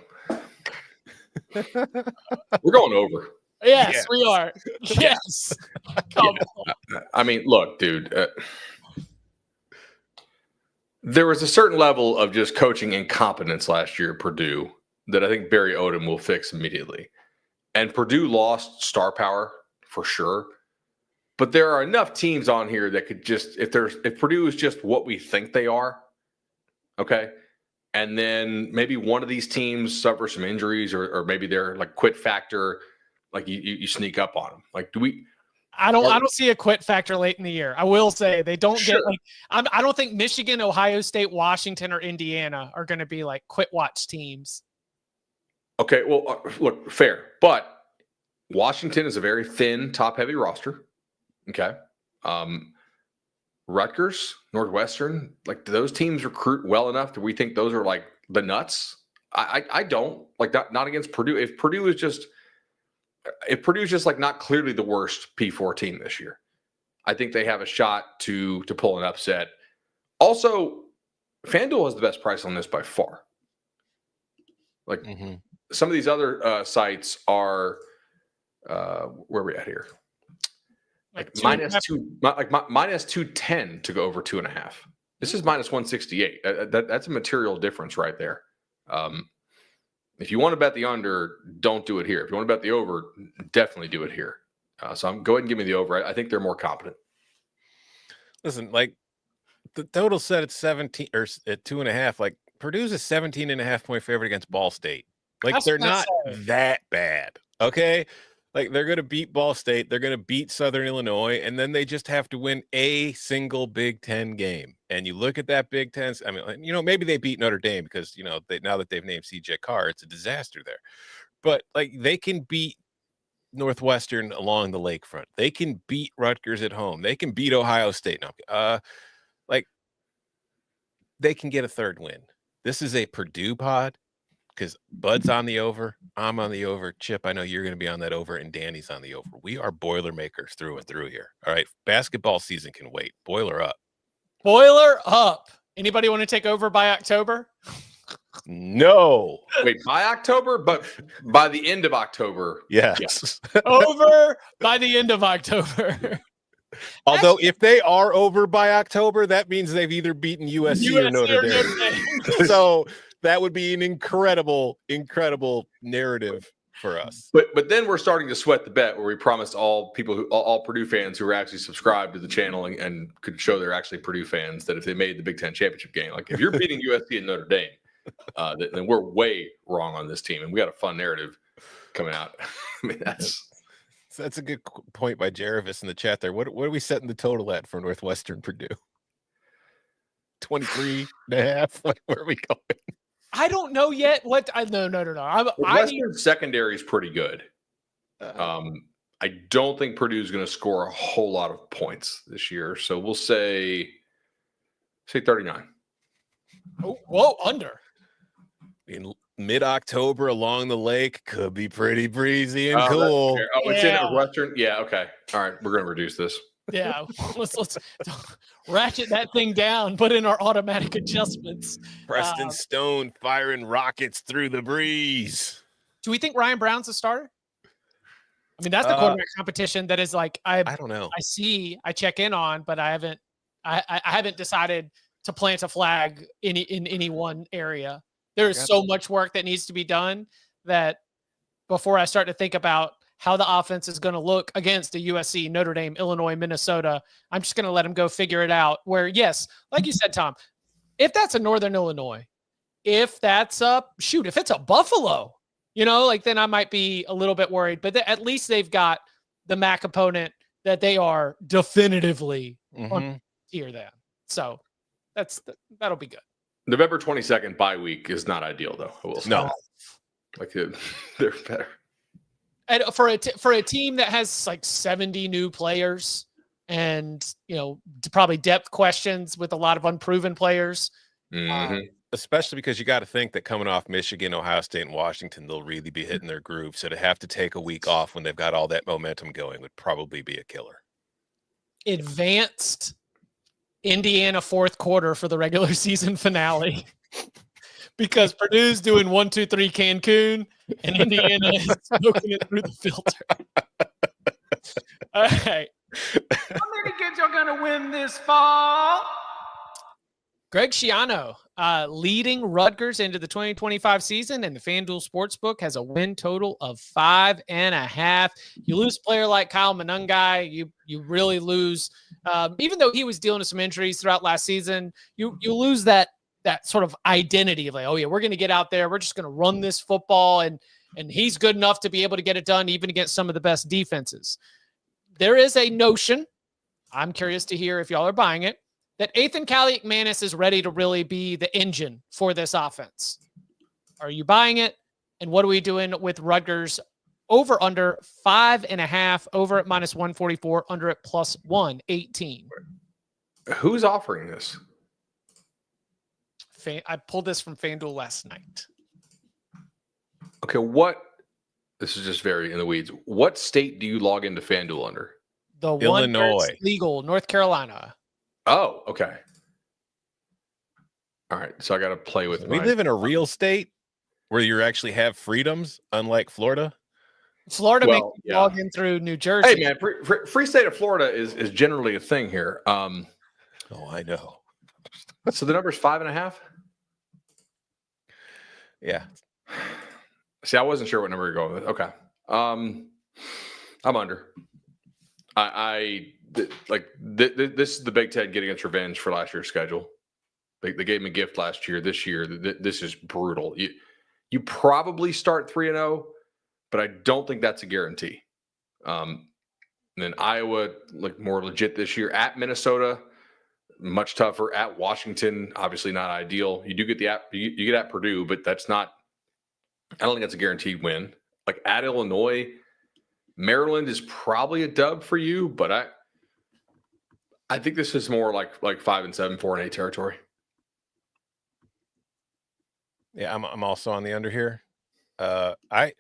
We're going over. Yes, we are. Yes. Come on. I mean, look, dude. There was a certain level of just coaching incompetence last year at Purdue that I think Barry Odom will fix immediately. And Purdue lost star power for sure. But there are enough teams on here that could just, if Purdue is just what we think they are, okay, and then maybe one of these teams suffers some injuries or maybe they're like quit factor, like you sneak up on them. Like, do we? I don't see a quit factor late in the year. I will say they don't Sure. get like I don't think Michigan, Ohio State, Washington, or Indiana are going to be like quit watch teams. Okay, well, look, fair. But Washington is a very thin, top-heavy roster. Okay. Rutgers, Northwestern, like, do those teams recruit well enough? Do we think those are, like, the nuts? I don't. Like, not against Purdue. If Purdue is just like not clearly the worst P4 team this year, I think they have a shot to pull an upset. Also, FanDuel has the best price on this by far. Like, some of these other sites are where are we at here? Like minus 210 to go over 2.5. This is minus 168. That's a material difference right there. If you want to bet the under, don't do it here. If you want to bet the over, definitely do it here. So go ahead and give me the over. I think they're more competent. Listen, like the total set at 17 or at 2.5. Like Purdue's a 17.5 point favorite against Ball State. Like they're not that bad. Okay. Like they're going to beat Ball State. They're going to beat Southern Illinois. And then they just have to win a single Big Ten game. And you look at that Big Ten. I mean, you know, maybe they beat Notre Dame because, you know, now that they've named CJ Carr, it's a disaster there. But like they can beat Northwestern along the lakefront. They can beat Rutgers at home. They can beat Ohio State. No, like they can get a third win. This is a Purdue pod. Because Bud's on the over, I'm on the over. Chip, I know you're going to be on that over, and Danny's on the over. We are Boilermakers through and through here. All right, basketball season can wait. Boiler up. Boiler up. Anybody want to take over by October? No. Wait, by October? But by the end of October. Yes. Over by the end of October. Although if they are over by October, that means they've either beaten USC or Notre Dame. So that would be an incredible narrative for us. But then we're starting to sweat the bet where we promised all Purdue fans who are actually subscribed to the channel and could show they're actually Purdue fans that if they made the Big Ten championship game, like if you're beating USC and Notre Dame, then we're way wrong on this team, and we got a fun narrative coming out. I mean, that's a good point by Jervis in the chat there. What are we setting the total at for Northwestern Purdue? 23.5. Where are we going? I don't know yet. No. Northwestern secondary is pretty good. I don't think Purdue is going to score a whole lot of points this year, so we'll say 39. Oh, whoa, under. In mid-October along the lake could be pretty breezy and cool. It's in Northwestern. Yeah, okay. All right, we're going to reduce this. Yeah, let's ratchet that thing down. Put in our automatic adjustments. Preston Stone firing rockets through the breeze. Do we think Ryan Brown's a starter? I mean, that's the quarterback competition that is like I don't know. I check in on, but I haven't decided to plant a flag in any one area. There is so much work that needs to be done that before I start to think about how the offense is going to look against a USC, Notre Dame, Illinois, Minnesota, I'm just going to let them go figure it out. Where, yes, like you said, Tom, if that's a Northern Illinois, if it's a Buffalo, then I might be a little bit worried. But at least they've got the MAC opponent that they are definitively on tier than. So that'll be good. November 22nd bye week is not ideal, though. I will say. No, like they're better. And for a team that has like 70 new players and probably depth questions with a lot of unproven players. Especially because you got to think that coming off Michigan, Ohio State, and Washington, they'll really be hitting their groove. So to have to take a week off when they've got all that momentum going would probably be a killer. Advanced Indiana fourth quarter for the regular season finale. Because Purdue's doing 1, 2, 3 Cancun, and Indiana is smoking it through the filter. All right. How many kids are going to win this fall? Greg Schiano leading Rutgers into the 2025 season, and the FanDuel Sportsbook has a win total of 5.5. You lose a player like Kyle Monungai, you really lose. Even though he was dealing with some injuries throughout last season, you lose that sort of identity of like, oh yeah, we're going to get out there, we're just going to run this football, and he's good enough to be able to get it done even against some of the best defenses. There is a notion, I'm curious to hear if y'all are buying it, that Ethan Kaliakmanis is ready to really be the engine for this offense. Are you buying it? And what are we doing with Rutgers over under 5.5, over at -144, under at +118? Who's offering this? I pulled this from FanDuel last night. Okay, this is just very in the weeds. What state do you log into FanDuel under? The Illinois. one that's legal, North Carolina. Oh, okay. All right, so I got to play with. We live in a real state where you actually have freedoms, unlike Florida. Florida makes you log in through New Jersey. Hey, man, free state of Florida is generally a thing here. Oh, I know. So the number's 5.5. Yeah. See, I wasn't sure what number you're going with. Okay. I'm under. This is the Big Ten getting its revenge for last year's schedule. They gave him a gift last year. This year, this is brutal. You probably start 3-0, but I don't think that's a guarantee. And then Iowa, more legit this year. At Minnesota, much tougher. At Washington, obviously not ideal. You do get you get at Purdue, but that's not. I don't think that's a guaranteed win. At Illinois, Maryland is probably a dub for you, but I think this is more like 5-7, 4-8 territory. Yeah, I'm also on the under here. I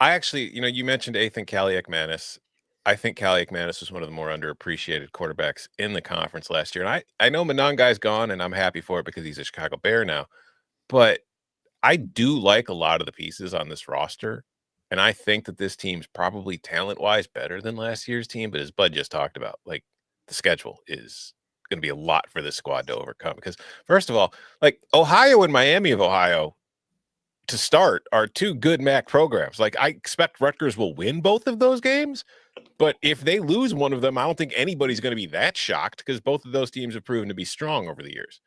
actually, you mentioned Ethan Kaliakmanis. I think Kaliakmanis was one of the more underappreciated quarterbacks in the conference last year. And I know Monungai's gone, and I'm happy for it because he's a Chicago Bear now. But I do like a lot of the pieces on this roster. And I think that this team's probably talent-wise better than last year's team. But as Bud just talked about, the schedule is going to be a lot for this squad to overcome. Because, first of all, Ohio and Miami of Ohio to start are two good MAC programs. I expect Rutgers will win both of those games. But if they lose one of them, I don't think anybody's going to be that shocked because both of those teams have proven to be strong over the years.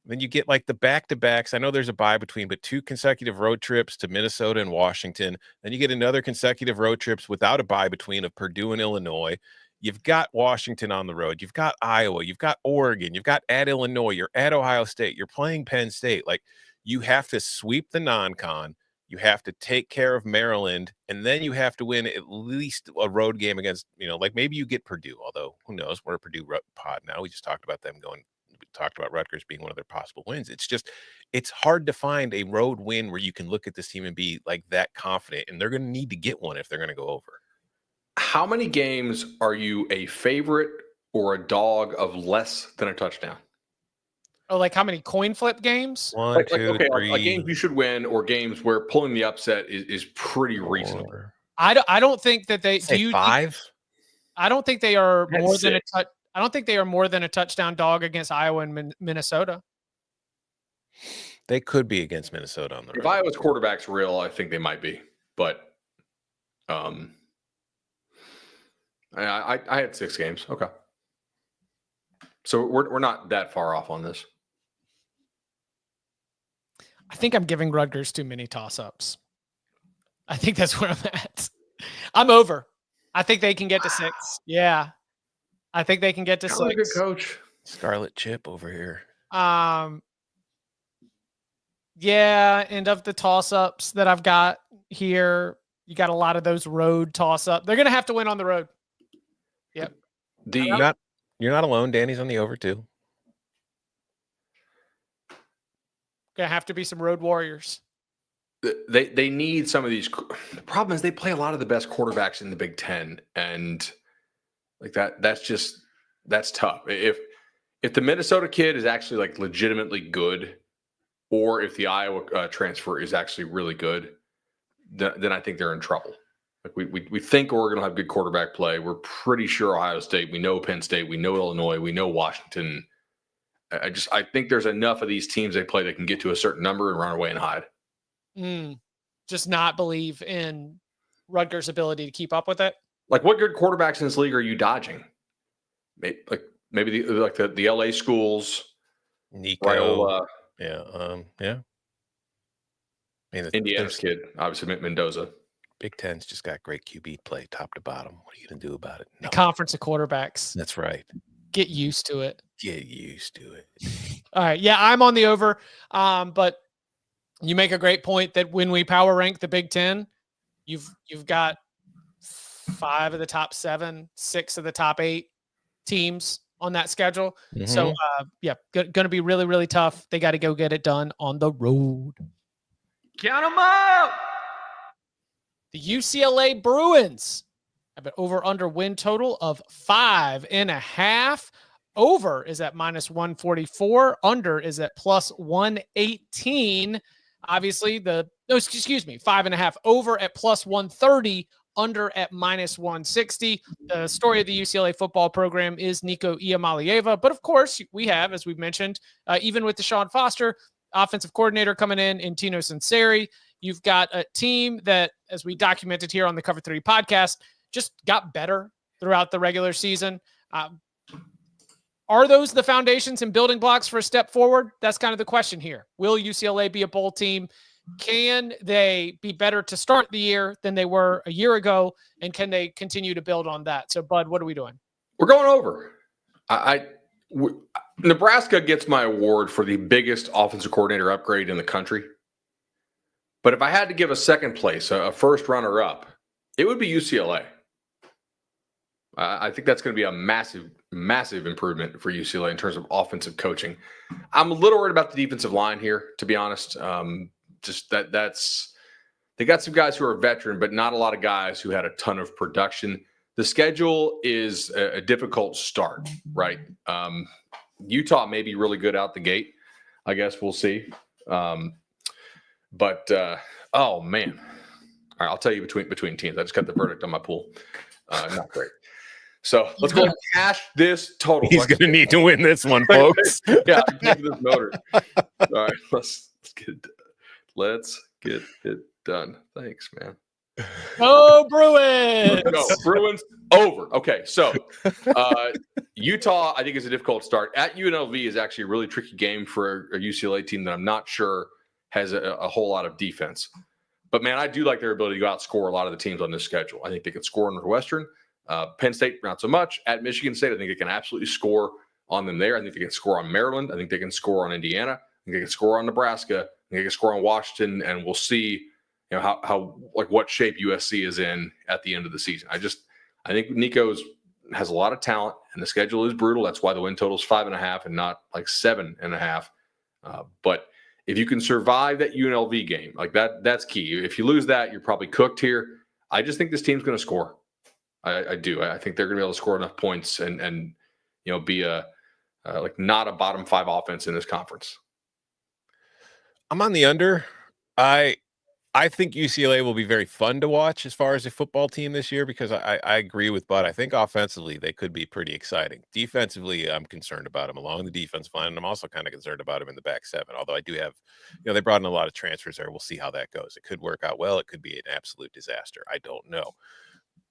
Then you get like the back-to-backs. I know there's a bye between, but 2 consecutive road trips to Minnesota and Washington. Then you get another consecutive road trips without a bye between of Purdue and Illinois. You've got Washington on the road. You've got Iowa. You've got Oregon. You've got at Illinois. You're at Ohio State. You're playing Penn State. Like, you have to sweep the non-con. You have to take care of Maryland, and then you have to win at least a road game against, like maybe you get Purdue, although who knows? We're a Purdue pod now. We just talked about them going. We talked about Rutgers being one of their possible wins. It's hard to find a road win where you can look at this team and be like that confident, and they're going to need to get one if they're going to go over. How many games are you a favorite or a dog of less than a touchdown? Oh, like how many coin flip games? 1, 2, 3. Like games you should win, or games where pulling the upset is pretty reasonable. I don't think that they say 5. I don't think they are That's more than 6. I don't think they are more than a touchdown dog against Iowa and Minnesota. They could be against Minnesota on the road. If Iowa's quarterback's real, I think they might be. But I had 6 games. Okay. So we're not that far off on this. I think I'm giving Rutgers too many toss-ups. I think that's where I'm at. I'm over. I think they can get to 6. Yeah. I think they can get to 6. Good coach. Scarlet Chip over here. Yeah, and of the toss-ups that I've got here, you got a lot of those road toss-up. They're going to have to win on the road. Yep. You're not alone. Danny's on the over too. Going to have to be some road warriors. They need some of these. The problem is they play a lot of the best quarterbacks in the Big Ten, and like that's tough. If the Minnesota kid is actually like legitimately good, or if the Iowa transfer is actually really good, then I think they're in trouble. Like we think Oregon will have good quarterback play. We're pretty sure Ohio State. We know Penn State. We know Illinois. We know Washington. I think there's enough of these teams they play that can get to a certain number and run away and hide. Just not believe in Rutgers' ability to keep up with it. Like, what good quarterbacks in this league are you dodging? Maybe the LA schools, Nico. Raiola, yeah. Indiana's kid, obviously Mendoza. Big Ten's just got great QB play, top to bottom. What are you going to do about it? The conference of quarterbacks. That's right. Get used to it. Get used to it. All right. Yeah, I'm on the over. But you make a great point that when we power rank the Big Ten, you've got 5 of the top 7, 6 of the top 8 teams on that schedule. Mm-hmm. So, going to be really, really tough. They got to go get it done on the road. Count them out. The UCLA Bruins have an over-under win total of 5.5. Over is at -144. Under is at +118. Obviously, 5.5. Over at +130. Under at -160. The story of the UCLA football program is Nico Iamaleava. But, of course, we have, as we've mentioned, even with Deshaun Foster, offensive coordinator coming in Tino Sunseri. You've got a team that, as we documented here on the Cover 3 podcast, just got better throughout the regular season. Are those the foundations and building blocks for a step forward? That's kind of the question here. Will UCLA be a bowl team? Can they be better to start the year than they were a year ago? And can they continue to build on that? So, Bud, what are we doing? We're going over. Nebraska gets my award for the biggest offensive coordinator upgrade in the country. But if I had to give a second place, a first runner-up, it would be UCLA. I think that's going to be a massive, massive improvement for UCLA in terms of offensive coaching. I'm a little worried about the defensive line here, to be honest. They got some guys who are veteran, but not a lot of guys who had a ton of production. The schedule is a difficult start, right? Utah may be really good out the gate. I guess we'll see. But oh man! All right, I'll tell you between teams. I just got the verdict on my pool. Not great. So let's go and cash this total. He's going to need to win this one, folks. Yeah, give this motor. All right, let's get it done. Thanks, man. Go Bruins! No, Bruins over. Okay, so Utah, I think, is a difficult start. At UNLV is actually a really tricky game for a UCLA team that I'm not sure has a whole lot of defense. But, man, I do like their ability to outscore a lot of the teams on this schedule. I think they can score on Northwestern. Penn State, not so much. At Michigan State, I think they can absolutely score on them there. I think they can score on Maryland. I think they can score on Indiana. I think they can score on Nebraska. I think they can score on Washington, and we'll see how what shape USC is in at the end of the season. I think Nico has a lot of talent, and the schedule is brutal. That's why the win total is 5.5 and not like 7.5. But if you can survive that UNLV game, like that's key. If you lose that, you're probably cooked here. I just think this team's going to score. I do. I think they're going to be able to score enough points and be not a bottom 5 offense in this conference. I'm on the under. I think UCLA will be very fun to watch as far as a football team this year because I agree with Bud. I think offensively they could be pretty exciting. Defensively, I'm concerned about them along the defensive line, and I'm also kind of concerned about them in the back seven. Although I do have, they brought in a lot of transfers there. We'll see how that goes. It could work out well. It could be an absolute disaster. I don't know.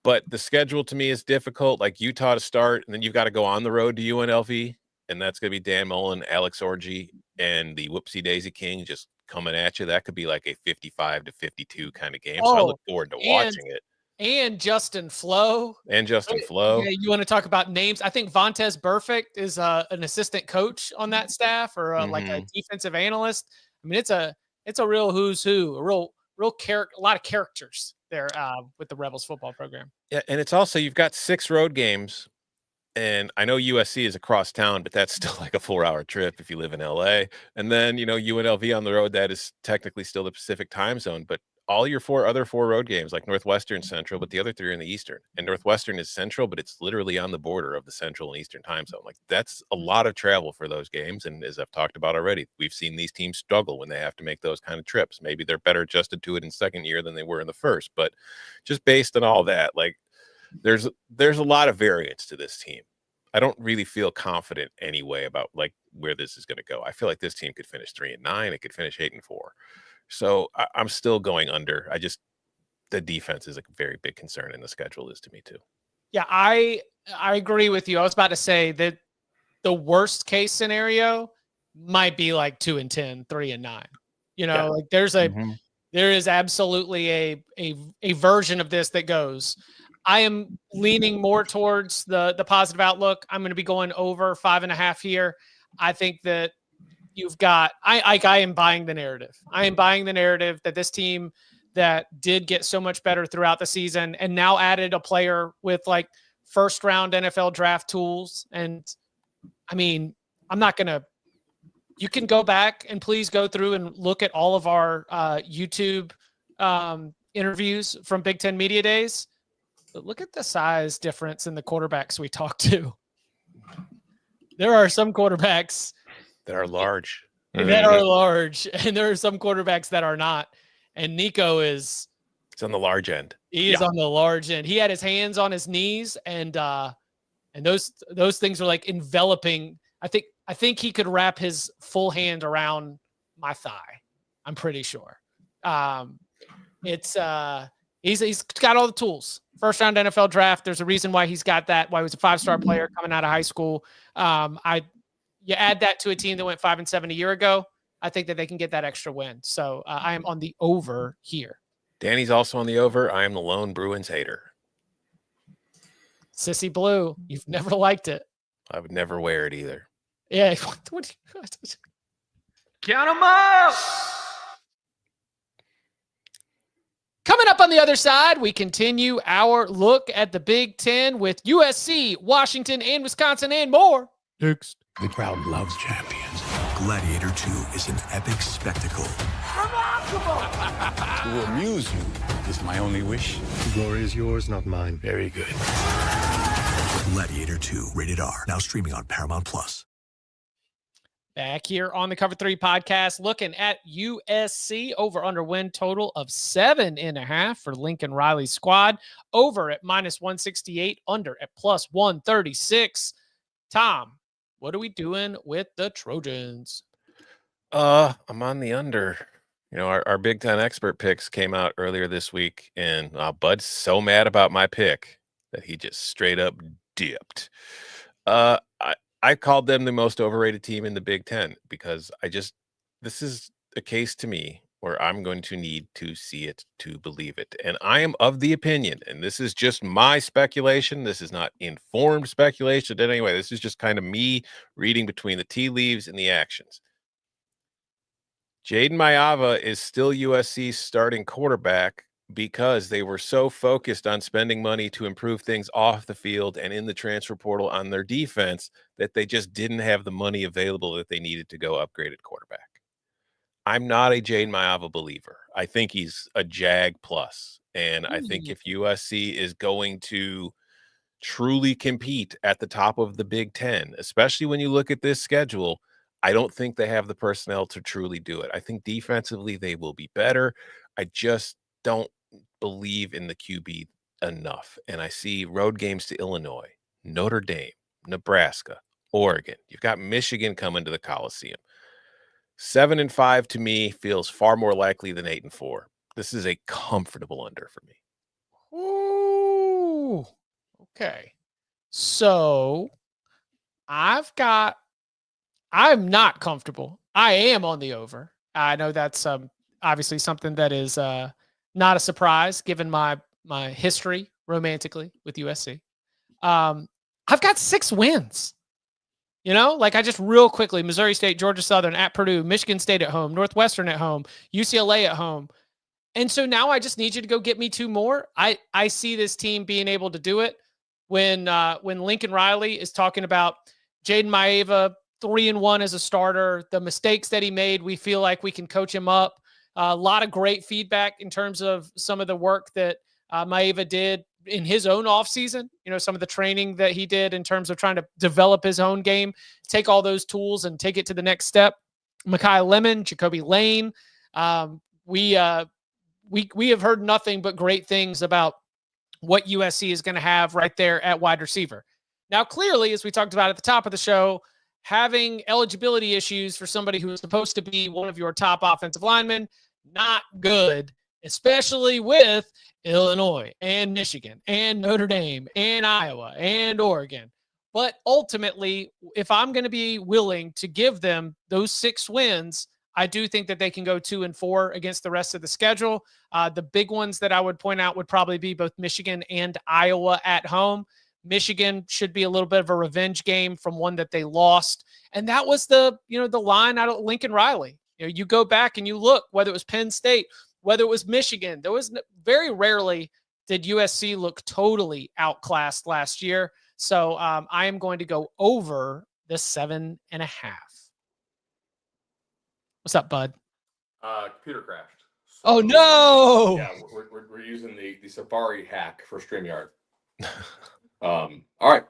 But the schedule to me is difficult. Like Utah to start, and then you've got to go on the road to UNLV, and that's going to be Dan Mullen, Alex Orji, and the Whoopsie Daisy King just coming at you. That could be like a 55-52 kind of game. So I look forward to watching it. And Justin Flo. Yeah, you want to talk about names? I think Vontez Burfict is an assistant coach on that staff, or like a defensive analyst. I mean, it's a real who's who, a real character, a lot of characters there with the Rebels football program. Yeah, and it's also you've got 6 road games. And I know USC is across town, but that's still like a 4-hour trip if you live in LA. And then, UNLV on the road, that is technically still the Pacific time zone. But all your other four road games, like Northwestern, Central, but the other 3 are in the Eastern. And Northwestern is Central, but it's literally on the border of the Central and Eastern time zone. Like that's a lot of travel for those games. And as I've talked about already, we've seen these teams struggle when they have to make those kind of trips. Maybe they're better adjusted to it in second year than they were in the first. But just based on all that, like there's a lot of variance to this team. I don't really feel confident anyway about like where this is going to go. I feel like this team could finish 3-9. It could finish 8-4. So I'm still going under. The defense is a very big concern, and the schedule is to me too. Yeah, I agree with you. I was about to say that the worst case scenario might be like 2-10, 3-9. Like there is absolutely a version of this that goes. I am leaning more towards the positive outlook. I'm going to be going over 5.5 here. I think that you've got, I am buying the narrative. I am buying the narrative that this team that did get so much better throughout the season and now added a player with like first round NFL draft tools. And I mean, you can go back and please go through and look at all of our YouTube interviews from Big Ten Media Days. But look at the size difference in the quarterbacks we talked to. There are some quarterbacks that are large. And there are some quarterbacks that are not. And Nico it's on the large end. He is on the large end. He had his hands on his knees, and those things are like enveloping. I think he could wrap his full hand around my thigh. I'm pretty sure. He's got all the tools. First round NFL draft. There's a reason why he's got that. Why he was a 5-star player coming out of high school. You add that to a team that went 5-7 a year ago. I think that they can get that extra win. So I am on the over here. Danny's also on the over. I am the lone Bruins hater. Sissy Blue. You've never liked it. I would never wear it either. Yeah. Count them up. Coming up on the other side, we continue our look at the Big Ten with USC, Washington, and Wisconsin, and more. Next. The crowd loves champions. Gladiator 2 is an epic spectacle. Remarkable! To amuse you is my only wish. The glory is yours, not mine. Very good. Gladiator 2, rated R, now streaming on Paramount+. Back here on the Cover 3 podcast, looking at USC over under win total of 7.5 for Lincoln Riley's squad, over at -168, under at +136. Tom, what are we doing with the Trojans? I'm on the under. You know, our Big Ten expert picks came out earlier this week, and Bud's so mad about my pick that he just straight up dipped. I called them the most overrated team in the Big Ten because this is a case to me where I'm going to need to see it to believe it. And I am of the opinion, and this is just my speculation. This is not informed speculation in any way. This is just kind of me reading between the tea leaves and the actions. Jaden Maiava is still USC's starting quarterback because they were so focused on spending money to improve things off the field and in the transfer portal on their defense that they just didn't have the money available that they needed to go upgrade at quarterback. I'm not a Jaden Maiava believer. I think he's a Jag plus. And I think if USC is going to truly compete at the top of the Big Ten, especially when you look at this schedule, I don't think they have the personnel to truly do it. I think defensively they will be better. I just don't believe in the QB enough. And I see road games to Illinois, Notre Dame, Nebraska, Oregon. You've got Michigan coming to the Coliseum. 7-5 to me feels far more likely than 8-4. This is a comfortable under for me. Ooh. Okay. So I'm not comfortable. I am on the over. I know that's obviously something that is not a surprise given my history romantically with USC. I've got 6 wins. You know, like I just real quickly, Missouri State, Georgia Southern at Purdue, Michigan State at home, Northwestern at home, UCLA at home. And so now I just need you to go get me 2 more. I see this team being able to do it when Lincoln Riley is talking about Jaden Maiava 3-1 as a starter, the mistakes that he made, we feel like we can coach him up. A lot of great feedback in terms of some of the work that Maiava did in his own offseason, you know, some of the training that he did in terms of trying to develop his own game, take all those tools and take it to the next step. Mekhi Lemon, Jacoby Lane. We have heard nothing but great things about what USC is going to have right there at wide receiver. Now, clearly, as we talked about at the top of the show, having eligibility issues for somebody who is supposed to be one of your top offensive linemen, not good, especially with Illinois and Michigan and Notre Dame and Iowa and Oregon. But ultimately, if I'm going to be willing to give them those 6 wins, I do think that they can go 2-4 against the rest of the schedule. The big ones that I would point out would probably be both Michigan and Iowa at home. Michigan should be a little bit of a revenge game from one that they lost. And that was the line out of Lincoln Riley. You know, you go back and you look, whether it was Penn State, whether it was Michigan, there was very rarely did USC look totally outclassed last year. So I am going to go over the 7.5. What's up, bud? Computer crashed. So, oh no! Yeah, we're using the Safari hack for StreamYard. All right,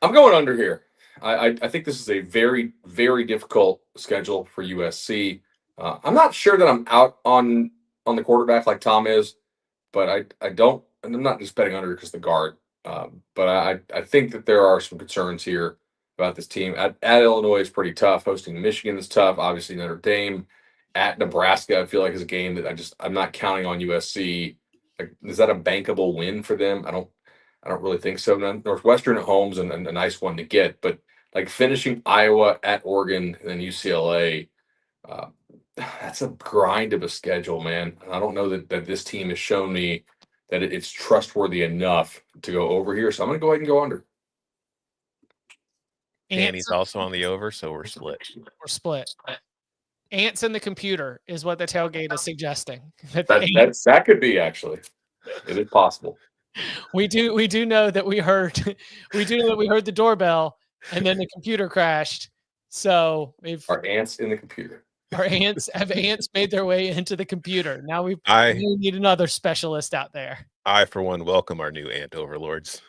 I'm going under here. I think this is a very, very difficult schedule for USC. I'm not sure that I'm out on the quarterback like Tom is, but I'm not just betting under because the guard. But I think that there are some concerns here about this team. At Illinois is pretty tough. Hosting Michigan is tough. Obviously Notre Dame. At Nebraska, I feel like is a game that I'm not counting on USC. Like, is that a bankable win for them? I don't really think so. Northwestern at home's a nice one to get, but like finishing Iowa at Oregon and then UCLA, that's a grind of a schedule, man. I don't know that this team has shown me that it's trustworthy enough to go over here. So I'm going to go ahead and go under. And he's also on the over, so we're split. We're split. Ants in the computer is what the tailgate is suggesting. That could be actually. It is possible. We do know that we heard the doorbell and then the computer crashed. So our ants in the computer. Our ants made their way into the computer. Now we need another specialist out there. I, for one, welcome our new ant overlords.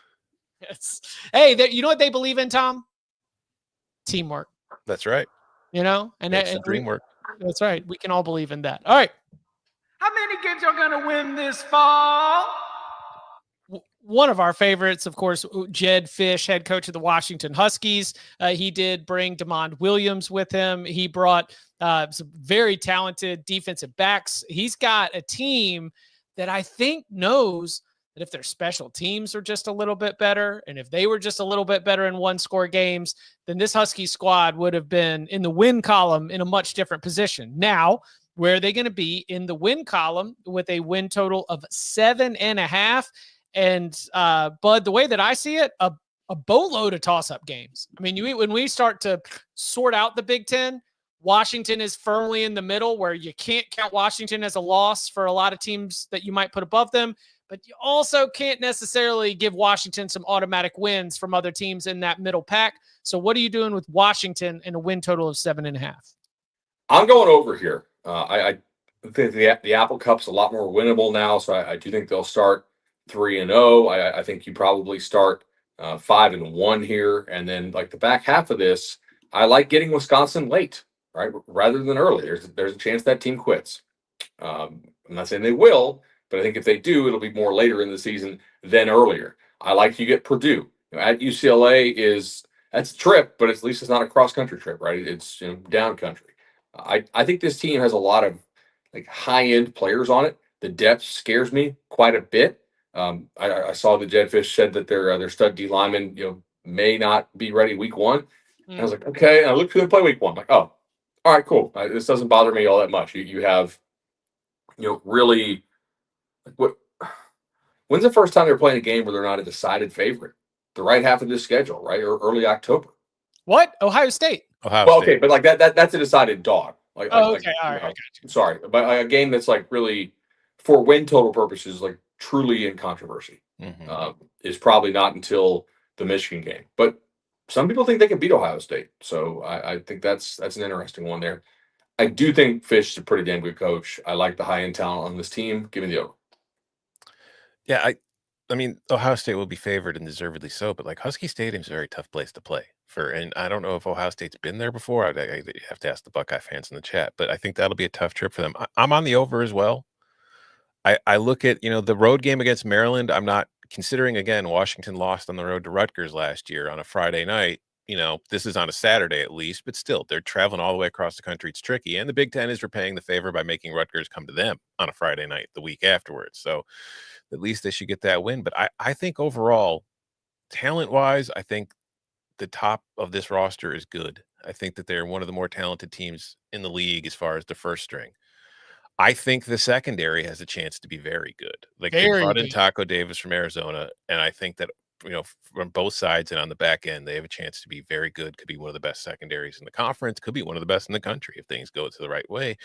Yes. Hey, you know what they believe in, Tom? Teamwork. That's right. You know, and dream work. That's right. We can all believe in that. All right. How many games are going to win this fall? One of our favorites, of course, Jed Fish, head coach of the Washington Huskies. He did bring DeMond Williams with him. He brought some very talented defensive backs. He's got a team that I think knows that if their special teams are just a little bit better, and if they were just a little bit better in one-score games, then this Husky squad would have been in the win column in a much different position. Now, where are they going to be? In the win column with a win total of 7.5. And Bud, the way that I see it, a boatload of toss-up games. I mean, when we start to sort out the Big Ten, Washington is firmly in the middle, where you can't count Washington as a loss for a lot of teams that you might put above them, but you also can't necessarily give Washington some automatic wins from other teams in that middle pack. So what are you doing with Washington in a win total of 7.5? I'm going over here. I think the Apple Cup's a lot more winnable now, so I do think they'll start 3-0. I think you probably start 5-1 here, and then like the back half of this, I like getting Wisconsin late, right, rather than early. There's a chance that team quits. I'm not saying they will, but I think if they do, it'll be more later in the season than earlier. I like you get Purdue at UCLA. That's a trip, but at least it's not a cross country trip, right? It's down country. I think this team has a lot of like high end players on it. The depth scares me quite a bit. I saw that Jed Fish said that their stud D lineman may not be ready week 1. And I was like, okay. And I looked who they play week 1. I'm like, oh, all right, cool. This doesn't bother me all that much. You have really. When's the first time they're playing a game where they're not a decided favorite? The right half of this schedule, right? Or early October. What? Ohio State. Okay, but like that's a decided dog. Okay, all right. I got you. Sorry, but a game that's like really, for win total purposes, like truly in controversy, is probably not until the Michigan game. But some people think they can beat Ohio State, so I think that's an interesting one there. I do think Fish is a pretty damn good coach. I like the high end talent on this team. Give me the over. Yeah, I mean, Ohio State will be favored and deservedly so, but like Husky Stadium's a very tough place to play and I don't know if Ohio State's been there before. I have to ask the Buckeye fans in the chat, but I think that'll be a tough trip for them. I'm on the over as well. I look at, the road game against Maryland. I'm not considering, again, Washington lost on the road to Rutgers last year on a Friday night. This is on a Saturday at least, but still they're traveling all the way across the country. It's tricky. And the Big Ten is repaying the favor by making Rutgers come to them on a Friday night the week afterwards. So at least they should get that win. But I think overall, talent-wise, I think the top of this roster is good. I think that they're one of the more talented teams in the league as far as the first string. I think the secondary has a chance to be very good. Like they brought in Taco Davis from Arizona, and I think that from both sides and on the back end, they have a chance to be very good. Could be one of the best secondaries in the conference. Could be one of the best in the country if things go to the right way.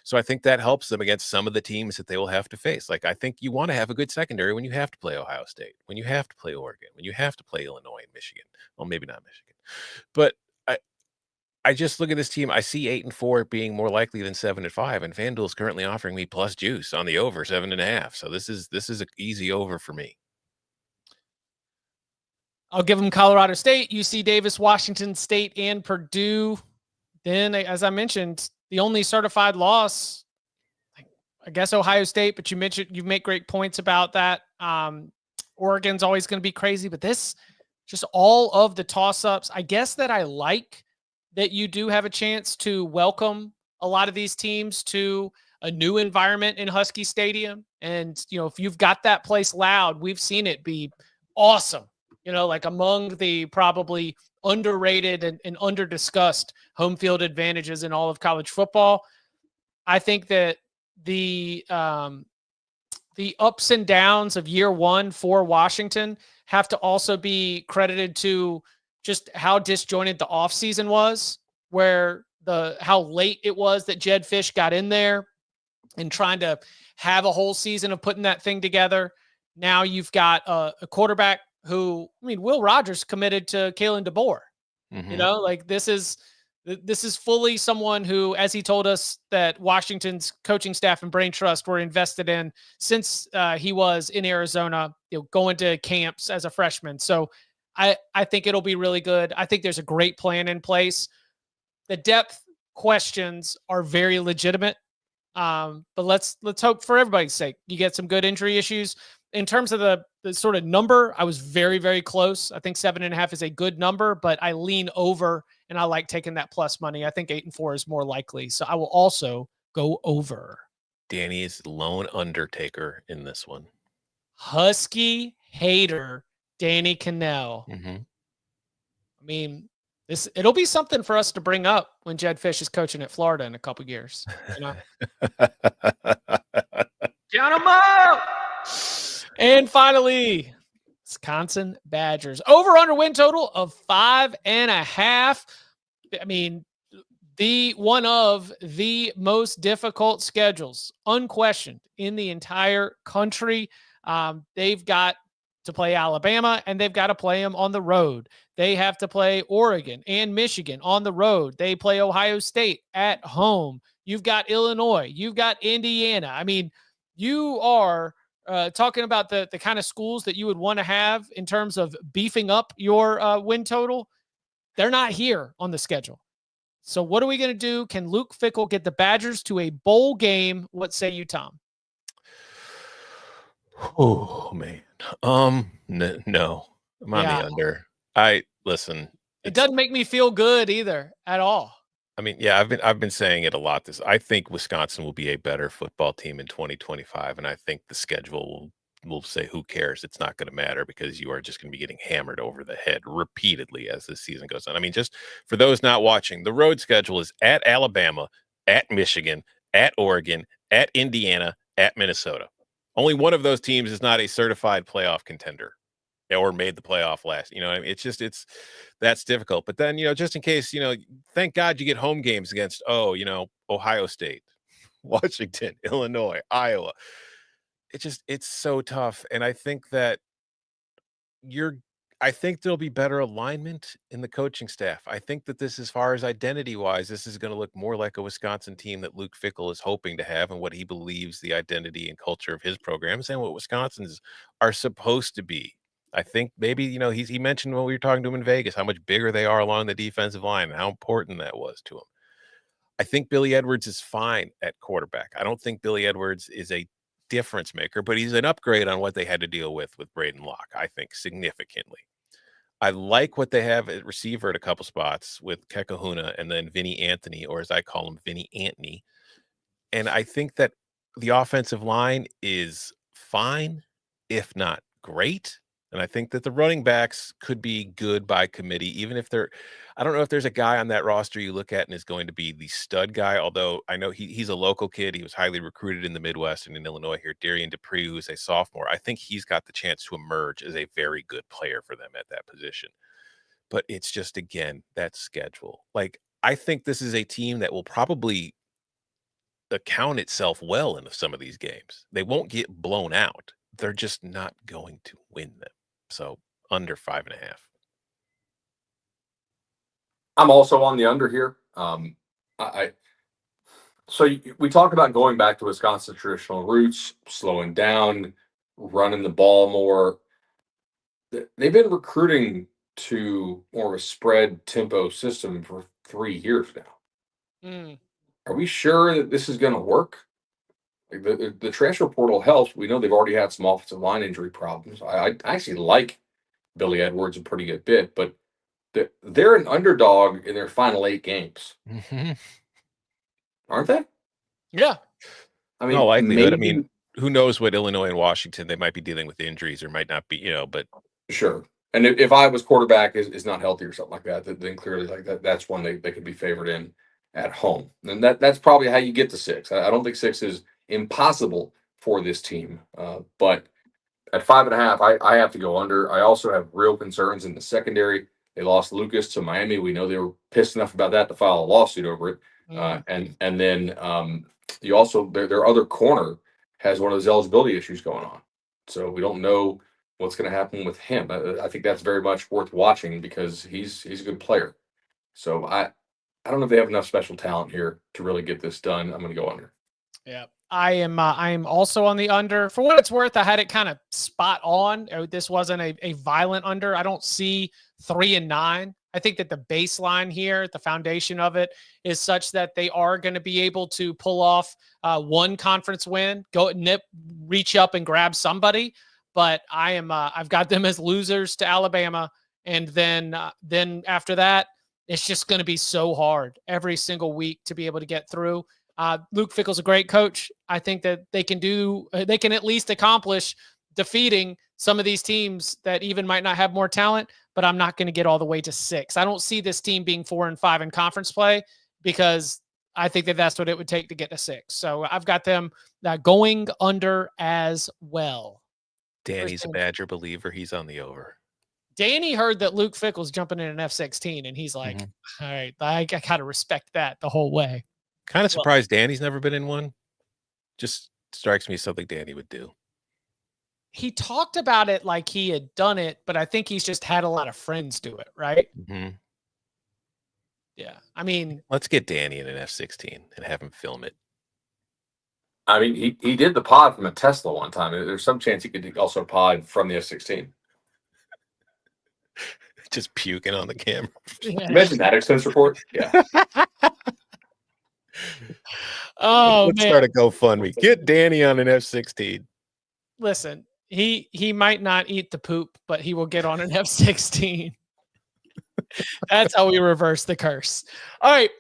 So I think that helps them against some of the teams that they will have to face. Like I think you want to have a good secondary when you have to play Ohio State, when you have to play Oregon, when you have to play Illinois and Michigan. Well, maybe not Michigan, but I just look at this team. I see 8-4 being more likely than 7-5, and FanDuel is currently offering me plus juice on the over 7.5. So this is an easy over for me. I'll give them Colorado State, UC Davis, Washington State, and Purdue. Then, as I mentioned, the only certified loss, I guess Ohio State, but you make great points about that. Oregon's always going to be crazy, but this, just all of the toss-ups, I guess that I like that you do have a chance to welcome a lot of these teams to a new environment in Husky Stadium. And, if you've got that place loud, we've seen it be awesome. Like among the probably underrated and under-discussed home field advantages in all of college football. I think that the ups and downs of year one for Washington have to also be credited to just how disjointed the offseason was, where how late it was that Jed Fish got in there and trying to have a whole season of putting that thing together. Now you've got a quarterback who, Will Rogers committed to Kalen DeBoer. Like this is fully someone who, as he told us, that Washington's coaching staff and brain trust were invested in since he was in Arizona, going to camps as a freshman. So I think it'll be really good. I think there's a great plan in place. The depth questions are very legitimate. But let's hope for everybody's sake you get some good injury issues. In terms of the the sort of number, I was very, very close. I think 7.5 is a good number, but I lean over and I like taking that plus money. I think 8-4 is more likely. So I will also go over. Danny is lone undertaker in this one. Husky hater, Danny Kanell. Mm-hmm. I mean, it'll be something for us to bring up when Jed Fish is coaching at Florida in a couple years. You know? Count 'em up. And finally, Wisconsin Badgers. Over under win total of 5.5. I mean, one of the most difficult schedules, unquestioned, in the entire country. They've got to play Alabama, and they've got to play them on the road. They have to play Oregon and Michigan on the road. They play Ohio State at home. You've got Illinois. You've got Indiana. I mean, you are talking about the kind of schools that you would want to have in terms of beefing up your win total. They're not here on the schedule. So what are we going to do? Can Luke Fickell get the Badgers to a bowl game? What say you, Tom? Oh man. No. I'm on the under. Listen. It doesn't make me feel good either at all. I mean, yeah, I've been saying it a lot. I think Wisconsin will be a better football team in 2025, and I think the schedule will say, who cares? It's not going to matter because you are just going to be getting hammered over the head repeatedly as the season goes on. I mean, just for those not watching, the road schedule is at Alabama, at Michigan, at Oregon, at Indiana, at Minnesota. Only one of those teams is not a certified playoff contender or made the playoff last. You know, I mean, that's difficult. But then, just in case, thank God you get home games against, Ohio State, Washington, Illinois, Iowa. It's so tough. And I think that I think there'll be better alignment in the coaching staff. I think that this, as far as identity-wise, this is going to look more like a Wisconsin team that Luke Fickell is hoping to have and what he believes the identity and culture of his programs and what Wisconsin's are supposed to be. I think maybe, he mentioned when we were talking to him in Vegas, how much bigger they are along the defensive line and how important that was to him. I think Billy Edwards is fine at quarterback. I don't think Billy Edwards is a difference maker, but he's an upgrade on what they had to deal with Braden Locke, I think, significantly. I like what they have at receiver at a couple spots with Kekahuna and then Vinny Anthony, or as I call him, Vinny Antony. And I think that the offensive line is fine, if not great. And I think that the running backs could be good by committee, even if I don't know if there's a guy on that roster you look at and is going to be the stud guy, although I know he's a local kid. He was highly recruited in the Midwest and in Illinois here. Darian Dupree, who's a sophomore. I think he's got the chance to emerge as a very good player for them at that position. But it's just, again, that schedule. Like, I think this is a team that will probably account itself well in some of these games. They won't get blown out. They're just not going to win them. So under 5.5. I'm also on the under here. We talk about going back to Wisconsin's traditional roots, slowing down, running the ball more. They've been recruiting to more of a spread tempo system for 3 years now. Are we sure that this is going to work? Like the transfer portal helps. We know they've already had some offensive line injury problems. I actually like Billy Edwards a pretty good bit, but they're an underdog in their final 8 games. Mm-hmm. Aren't they? Yeah. I mean, no likelihood. I mean, who knows what Illinois and Washington, they might be dealing with injuries or might not be, but sure. And if Iowa's quarterback is not healthy or something like that, then clearly like that's one they could be favored in at home. And that's probably how you get to 6. I don't think 6 is impossible for this team. But at 5.5, I have to go under. I also have real concerns in the secondary. They lost Lucas to Miami. We know they were pissed enough about that to file a lawsuit over it. And then you also their other corner has one of those eligibility issues going on. So we don't know what's going to happen with him. I think that's very much worth watching because he's a good player. So I don't know if they have enough special talent here to really get this done. I'm going to go under. Yeah. I am also on the under. For what it's worth, I had it kind of spot on. This wasn't a violent under. I don't see 3-9. I think that the baseline here, the foundation of it, is such that they are going to be able to pull off one conference win, reach up and grab somebody. but I've got them as losers to Alabama. And then after that, it's just going to be so hard every single week to be able to get through. Luke Fickell's a great coach. I think that they can at least accomplish defeating some of these teams that even might not have more talent, but I'm not going to get all the way to 6. I don't see this team being 4-5 in conference play because I think that that's what it would take to get to 6. So I've got them going under as well. Danny's a Badger believer. He's on the over. Danny heard that Luke Fickell's jumping in an F-16, and he's like, all right, I got to respect that the whole way. Kind of surprised Danny's never been in one. Just strikes me as something Danny would do. He talked about it like he had done it, but I think he's just had a lot of friends do it, right? Mm-hmm. Yeah. I mean, let's get Danny in an F-16 and have him film it. I mean, he did the pod from a Tesla one time. There's some chance he could also pod from the F-16. Just puking on the camera. Imagine that expense report. Yeah. Let's start a GoFundMe. Get Danny on an F-16. Listen, he might not eat the poop, but he will get on an F-16. That's how we reverse the curse. All right.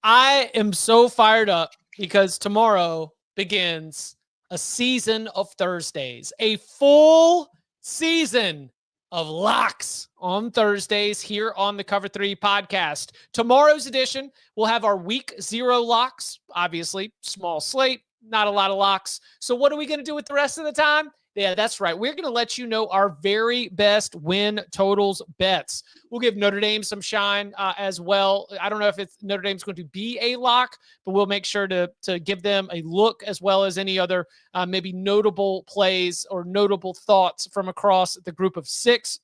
I am so fired up because tomorrow begins a season of Thursdays, a full season of locks on Thursdays here on the Cover 3 podcast. Tomorrow's edition, we'll have our week 0 locks. Obviously, small slate, not a lot of locks. So what are we going to do with the rest of the time? Yeah, that's right. We're going to let you know our very best win totals bets. We'll give Notre Dame some shine as well. I don't know if Notre Dame's going to be a lock, but we'll make sure to give them a look as well as any other maybe notable plays or notable thoughts from across the group of 6.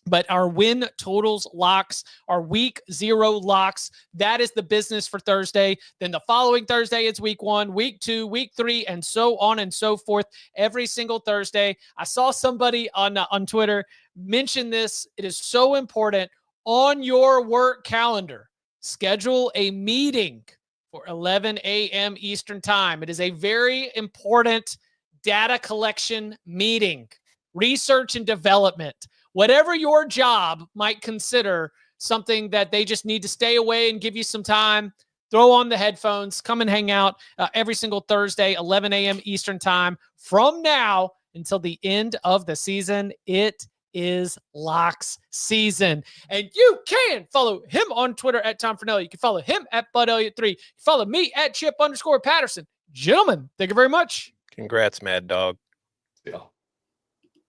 But our win totals locks, our week 0 locks, that is the business for Thursday. Then the following Thursday, it's week 1, week 2, week 3, and so on and so forth every single Thursday. I saw somebody on Twitter mention this. It is so important. On your work calendar, schedule a meeting for 11 a.m. Eastern time. It is a very important data collection meeting, research and development. Whatever your job might consider something that they just need to stay away and give you some time, throw on the headphones, come and hang out every single Thursday, 11 a.m. Eastern time. From now until the end of the season, it is locks season. And you can follow him on Twitter at Tom Fornelli. You can follow him at Bud Elliott 3. You can follow me at Chip _Patterson. Gentlemen, thank you very much. Congrats, Mad Dog. Yeah.